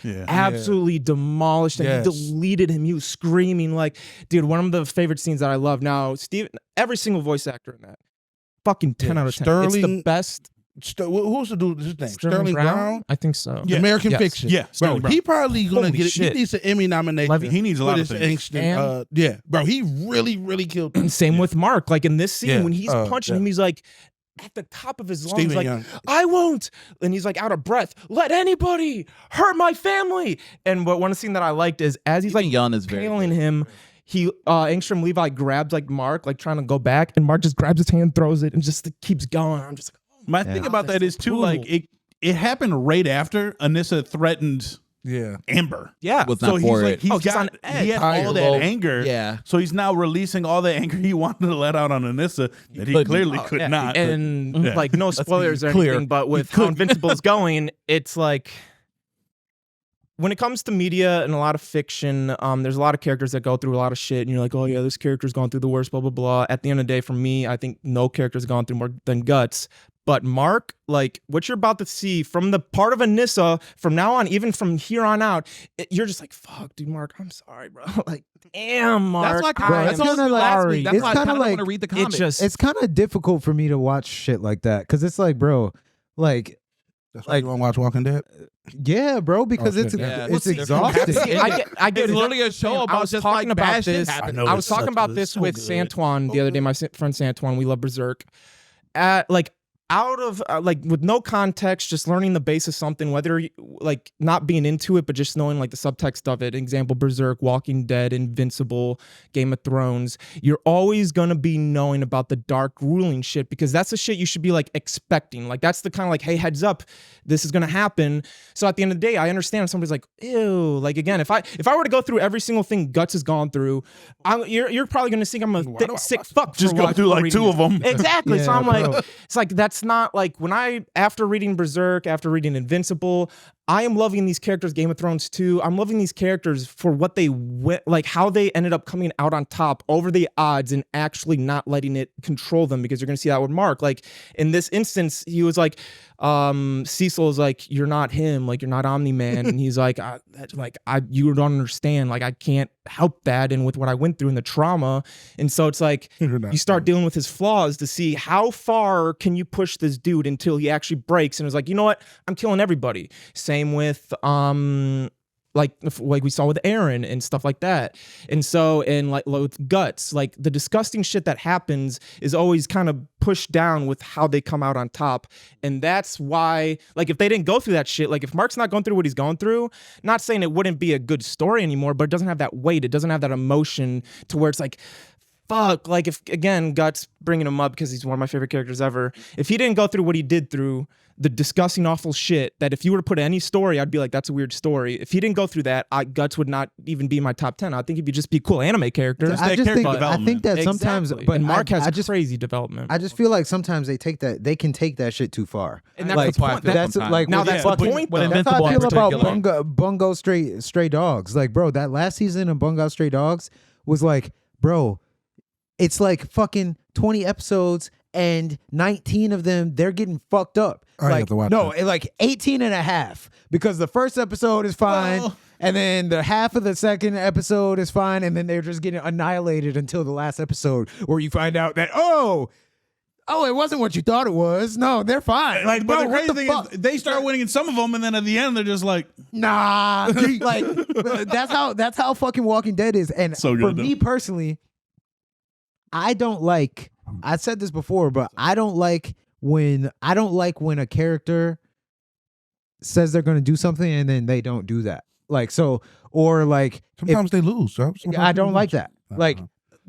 demolished him. Yes. He deleted him. He was screaming like, dude, one of the favorite scenes that I love now, every single voice actor in that. Fucking 10 out of 10. Sterling, it's the best. Who's the dude? His name? Sterling Brown? I think so. Yeah. American Fiction. Yeah, bro, he probably gonna get it. Shit. He needs an Emmy nomination. He needs a lot of things. Yeah, bro, he really killed. And same with Mark. Like in this scene, when he's punching him, he's like at the top of his lungs, Stephen like, Young. I won't. And he's like out of breath. Let anybody hurt my family. And one scene that I liked is as he's like Young is paling him. He Angstrom Levi grabs like Mark, like trying to go back, and Mark just grabs his hand, throws it, and just keeps going. I'm just like, oh my thing about that is too, like it happened right after Anissa threatened Amber. Yeah. Was not for it. He had all that anger. Yeah. So he's now releasing all the anger he wanted to let out on Anissa that he clearly could not. And like no spoilers or anything, but with how Invincible's going, it's like when it comes to media and a lot of fiction, there's a lot of characters that go through a lot of shit, and you're like, oh yeah, this character's gone through the worst, blah, blah, blah. At the end of the day, for me, I think no character's gone through more than Guts. But Mark, like what you're about to see from the part of Anissa, from now on, even from here on out, you're just like, fuck, dude, Mark, I'm sorry, bro. Like, damn, Mark. That's why that's kind of like, that's why I kind of want to read the comic. It's kind of difficult for me to watch shit like that because it's like, bro, like. That's why you want to watch Walking Dead? Yeah, bro, because it's exhausting. I get it's literally a show about just like bad shit happening. I was talking about this with Santuan the other day. My friend Santuan, we love Berserk. Out of with no context, just learning the base of something, whether like not being into it, but just knowing like the subtext of it. Example, Berserk, Walking Dead, Invincible, Game of Thrones. You're always gonna be knowing about the dark ruling shit because that's the shit you should be like expecting. Like that's the kind of like, hey, heads up, this is gonna happen. So at the end of the day, I understand if somebody's like, ew. Like again, if I were to go through every single thing Guts has gone through, you're probably gonna think I'm a sick fuck. Just go through like two of them. Exactly. So I'm like, it's like that's not like when after reading Berserk, after reading Invincible, I am loving these characters, Game of Thrones too. I'm loving these characters for what they went, like how they ended up coming out on top over the odds and actually not letting it control them, because you're going to see that with Mark. Like in this instance, he was like, Cecil is like, you're not him, like you're not Omni-Man. And he's like, you don't understand. Like I can't help that. And with what I went through and the trauma. And so it's like, you start dealing with his flaws to see how far can you push this dude until he actually breaks. And it's like, you know what? I'm killing everybody. Same with like we saw with Aaron and stuff like that. And so, and like with Guts, like the disgusting shit that happens is always kind of pushed down with how they come out on top. And that's why, like, if they didn't go through that shit, like if Mark's not going through what he's going through, not saying it wouldn't be a good story anymore, but it doesn't have that weight. It doesn't have that emotion to where it's like, fuck, like if, again, Guts, bringing him up because he's one of my favorite characters ever. If he didn't go through what he did through, the disgusting, awful shit that if you were to put any story, I'd be like, that's a weird story. If he didn't go through that, Guts would not even be in my top 10. I think he'd just be a cool anime character. I think that sometimes, exactly. but and Mark has just crazy development. I just feel like sometimes they can take that shit too far. And that's like, the point. That's like now that's the point. That's how I feel about Bungo Stray Dogs. Like, bro, that last season of Bungo Stray Dogs was like, bro, it's like fucking 20 episodes and 19 of them, they're getting fucked up. Like, no, like 18 and a half, because the first episode is fine. And then the half of the second episode is fine. And then they're just getting annihilated until the last episode where you find out that, oh, it wasn't what you thought it was. No, they're fine. Like, but bro, the what crazy the thing fuck? is they start winning in some of them, and then at the end they're just like, nah. Like, that's how fucking Walking Dead is. And so good, for me personally, I said this before, but I don't like when a character says they're going to do something and then they don't do that. Like, so, or like sometimes they lose. I don't like that. Like,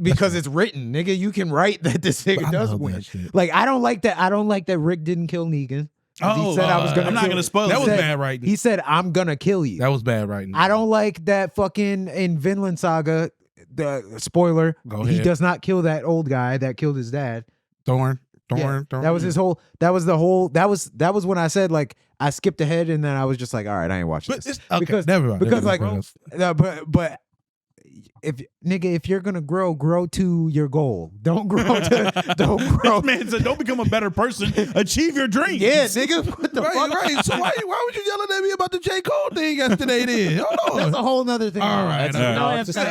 because it's written, nigga. You can write that this nigga does win. Like, I don't like that. I don't like that Rick didn't kill Negan. Oh, he said I was gonna. I'm not gonna spoil. That was bad bad writing. He said I'm gonna kill you. That was bad writing. I don't like that fucking in Vinland Saga. The spoiler. He does not kill that old guy that killed his dad. Thorn. That was his whole. That was when I said, like, I skipped ahead and then I was just like, all right, I ain't watching this because but if you're gonna grow to your goal. Don't grow. This man said, don't become a better person. Achieve your dreams. Yeah, nigga. What the fuck? Right. So why was you yelling at me about the J. Cole thing yesterday? Then hold on. That's a whole nother thing. All right. It's the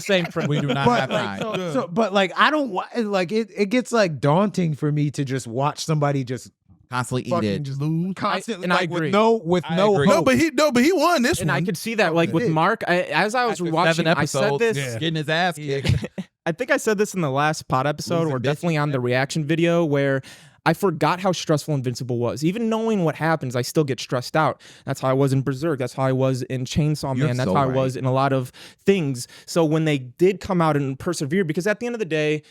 same premise. We do not have time. But like, I don't like it. It gets like daunting for me to just watch somebody just constantly eat it. just lose constantly. And like, I agree. with no hope. No, but he won this and one. I could see that, like with Mark. As I was watching, I said this. Getting his ass kicked. I think I said this in the last pod episode, or definitely on the reaction video, where I forgot how stressful Invincible was. Even knowing what happens, I still get stressed out. That's how I was in Berserk. That's how I was in Chainsaw Man. That's how I was in a lot of things. So when they did come out and persevere, because at the end of the day,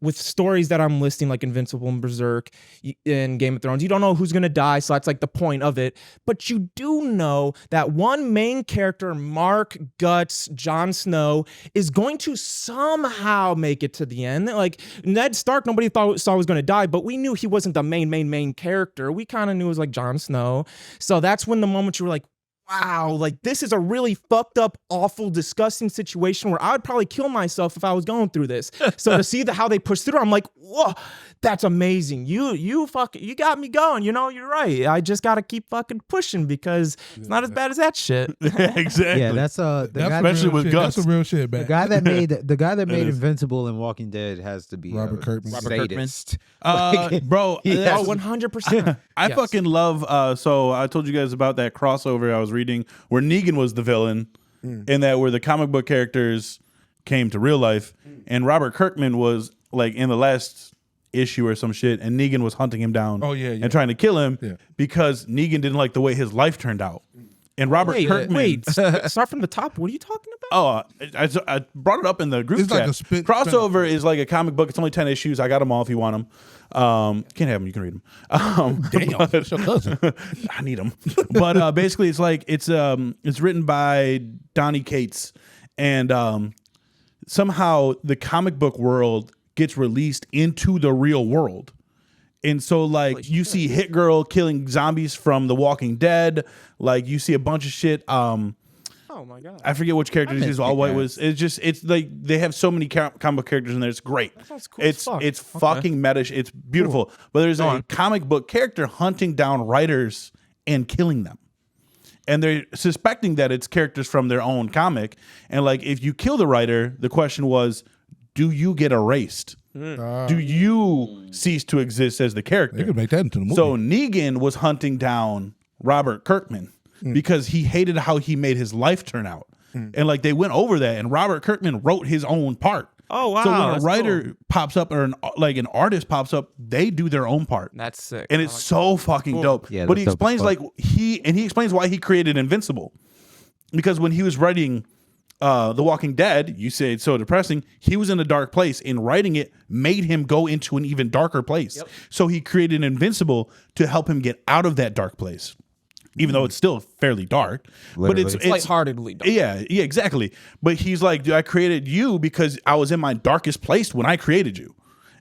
with stories that I'm listing, like Invincible and Berserk and Game of Thrones, you don't know who's going to die, so that's like the point of it. But you do know that one main character, Mark, Guts, Jon Snow, is going to somehow make it to the end. Like Ned Stark, nobody saw was going to die, but we knew he wasn't the main character. We kind of knew it was like Jon Snow. So that's when the moment you were like, wow, like this is a really fucked up, awful, disgusting situation where I would probably kill myself if I was going through this. So to see how they push through, I'm like, whoa, that's amazing. You got me going. You know, you're right. I just got to keep fucking pushing because it's not as bad as that shit. Exactly. Yeah, that's especially with Gus. That's some real shit, man. The guy that made Invincible and Walking Dead has to be Robert Kirkman. Bro, 100%. I fucking love. So I told you guys about that crossover I was reading where Negan was the villain, and that where the comic book characters came to real life, and Robert Kirkman was like in the last issue or some shit, and Negan was hunting him down. And trying to kill him because Negan didn't like the way his life turned out. And Robert Kirkman. Start from the top. What are you talking about? Oh, I brought it up in the group It's chat. like a Crossover is like a comic book. It's only 10 issues. I got them all if you want them. Can't have them. You can read them. Damn, it's your cousin. I need them. But basically, it's like it's written by Donny Cates, and somehow the comic book world gets released into the real world. And so, like, you see Hit Girl killing zombies from The Walking Dead. Like, you see a bunch of shit. Oh my god! I forget which characters these all white was. It's like they have so many comic characters in there. It's great. That sounds cool as fuck. It's fucking meta. It's beautiful. Cool. But there's a comic book character hunting down writers and killing them. And they're suspecting that it's characters from their own comic. And like, if you kill the writer, the question was, do you get erased? Do you cease to exist as the character? They could make that into the movie. So Negan was hunting down Robert Kirkman because he hated how he made his life turn out. And like, they went over that, and Robert Kirkman wrote his own part. Oh wow! So when a writer pops up, or an artist pops up, they do their own part. That's sick. And it's so fucking dope. Yeah, but he that's dope as explains fuck. he explains why he created Invincible. Because when he was writing The Walking Dead, you say it's so depressing, he was in a dark place, and writing it made him go into an even darker place. So he created Invincible to help him get out of that dark place. Even though it's still fairly dark, Literally. but it's lightheartedly dark. Yeah, exactly. But he's like, dude, I created you because I was in my darkest place when I created you.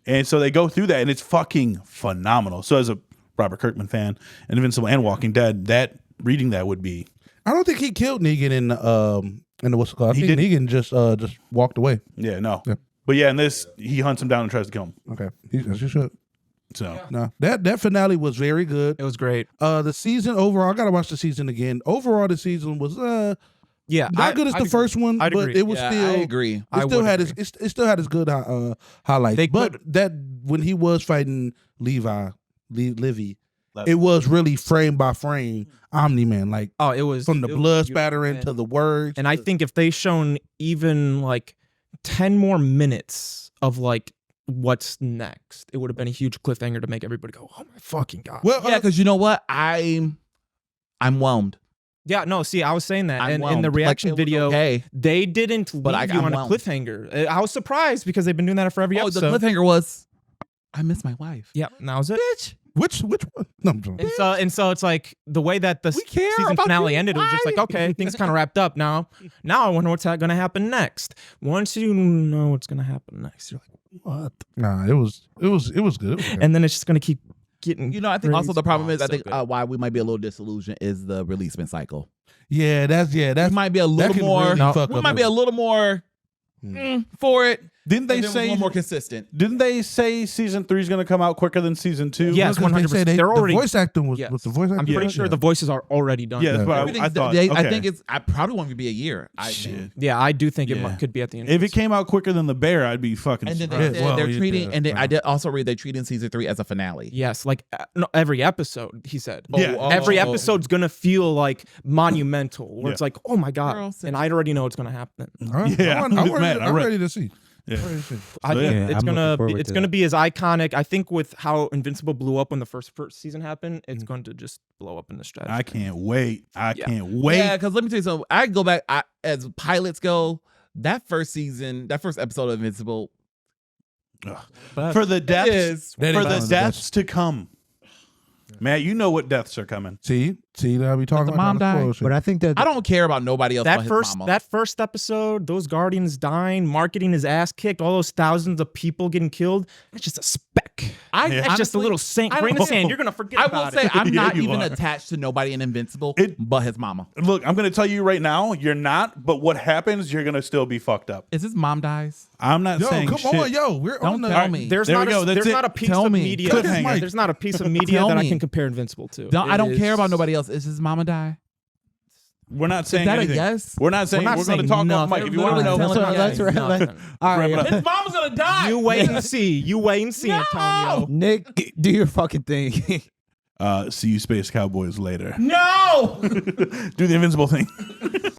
And so they go through that, and it's fucking phenomenal. So as a Robert Kirkman fan, and Invincible and Walking Dead, reading that would be. I don't think he killed Negan in the what's it called? I think didn't. Negan just walked away. Yeah, no. Yeah. But yeah, in this, he hunts him down and tries to kill him. Okay, as you should. So No, that finale was very good. It was great. The season overall, I gotta watch the season again. Overall, the season was Yeah, not good as the first one, I'd but agree. it was Yeah, still. I agree. It I still would had agree. it still had its good highlights. They But could- that when he was fighting Livy, it was really frame by frame Omni-Man, like Oh, it was from the it was blood beautiful, spattering man. to the words. And I think if they shown even like 10 more minutes of like what's next, it would have been a huge cliffhanger to make everybody go, "Oh my fucking god!" well, Yeah, because you know what? I'm whelmed. Yeah, no. See, I was saying that, I'm and in whelmed. the Like, reaction it was video, okay. they didn't leave But you I'm on a whelmed. cliffhanger. I was surprised because they've been doing that for every Oh, the episode. cliffhanger was, I miss my wife. Yeah, and that was it. Bitch. which one? No, I'm joking. And so it's like the way that the care season about finale your ended, it was just like, wife. okay, things kind of wrapped up now. Now I wonder what's going to happen next. Once you know what's going to happen next, you're like, what? Nah, it was good. It was okay. And then it's just going to keep getting. You know, I think also the problem is, I so think good. why we might be a little disillusioned is the releasement cycle. Yeah, that's We might be a that little can more. really fuck We up might be a little more for it. didn't they And then we're a say little more consistent? Didn't they say season 3 is going to come out quicker than season 2? Yes, Because they 100%. said They're already. the voice acting was Yes. with the voice acting. I'm pretty sure the voices are already done. Yeah, that's what I Everything's- thought. I Okay. think it's. I probably want it to be a year. I Shit. Yeah, I do think Yeah. it could be at the end. If it came out quicker than The Bear, I'd be fucking And then surprised. they said Well, they're yeah, treating, yeah, and right. I did also read they're treating season 3 as a finale. Yes, like no, every episode, he said. Yeah. Every episode's gonna feel like monumental, where Yeah. it's like, oh my god, Girl, and I already know what's gonna happen. All right. Yeah, I'm I'm mad. I'm ready to see. Yeah. I So, think yeah, it's I'm gonna looking forward it's to gonna that. be as iconic. I think with how Invincible blew up when the first season happened, it's going to just blow up in the stratosphere. I can't wait. I Yeah. can't wait. Yeah, because let me tell you something. I go back as pilots go. That first season, that first episode of Invincible, For the deaths, is That for is the one of the deaths to come. Matt, you know what deaths are coming. See, that we talking the about mom that die? bullshit. But I think that I don't care about nobody else. but his mama. That first episode, those Guardians dying, marketing his ass kicked, all those thousands of people getting killed. That's just a speck. I That's just a honestly- little sand, I grain of don't- sand. You're gonna forget I about will say it. I'm Yeah, not you even are. attached to nobody in Invincible, but his mama. Look, I'm going to tell you right now, you're not, but what happens, you're going to still be fucked up. Is his mom dies? I'm not Yo, saying come shit. on, yo, we're Don't on the. tell me. There's There we not go. a, That's there's it. not a piece Tell of me. media. Cliffhanger. There's not a piece of media Tell that I me. can compare Invincible to. I don't It care is- about nobody else. Is his mama die? We're not saying that a anything. yes? We're not saying We're not we're going to saying talk off nothing. mic. If you want to know, Literally telling me that's right. Nothing. all Wrap it right, up. His mama's gonna die. You wait and see. You wait and see, Antonio. Nick, do your fucking thing. see you Space Cowboys later. No. Do the Invincible thing.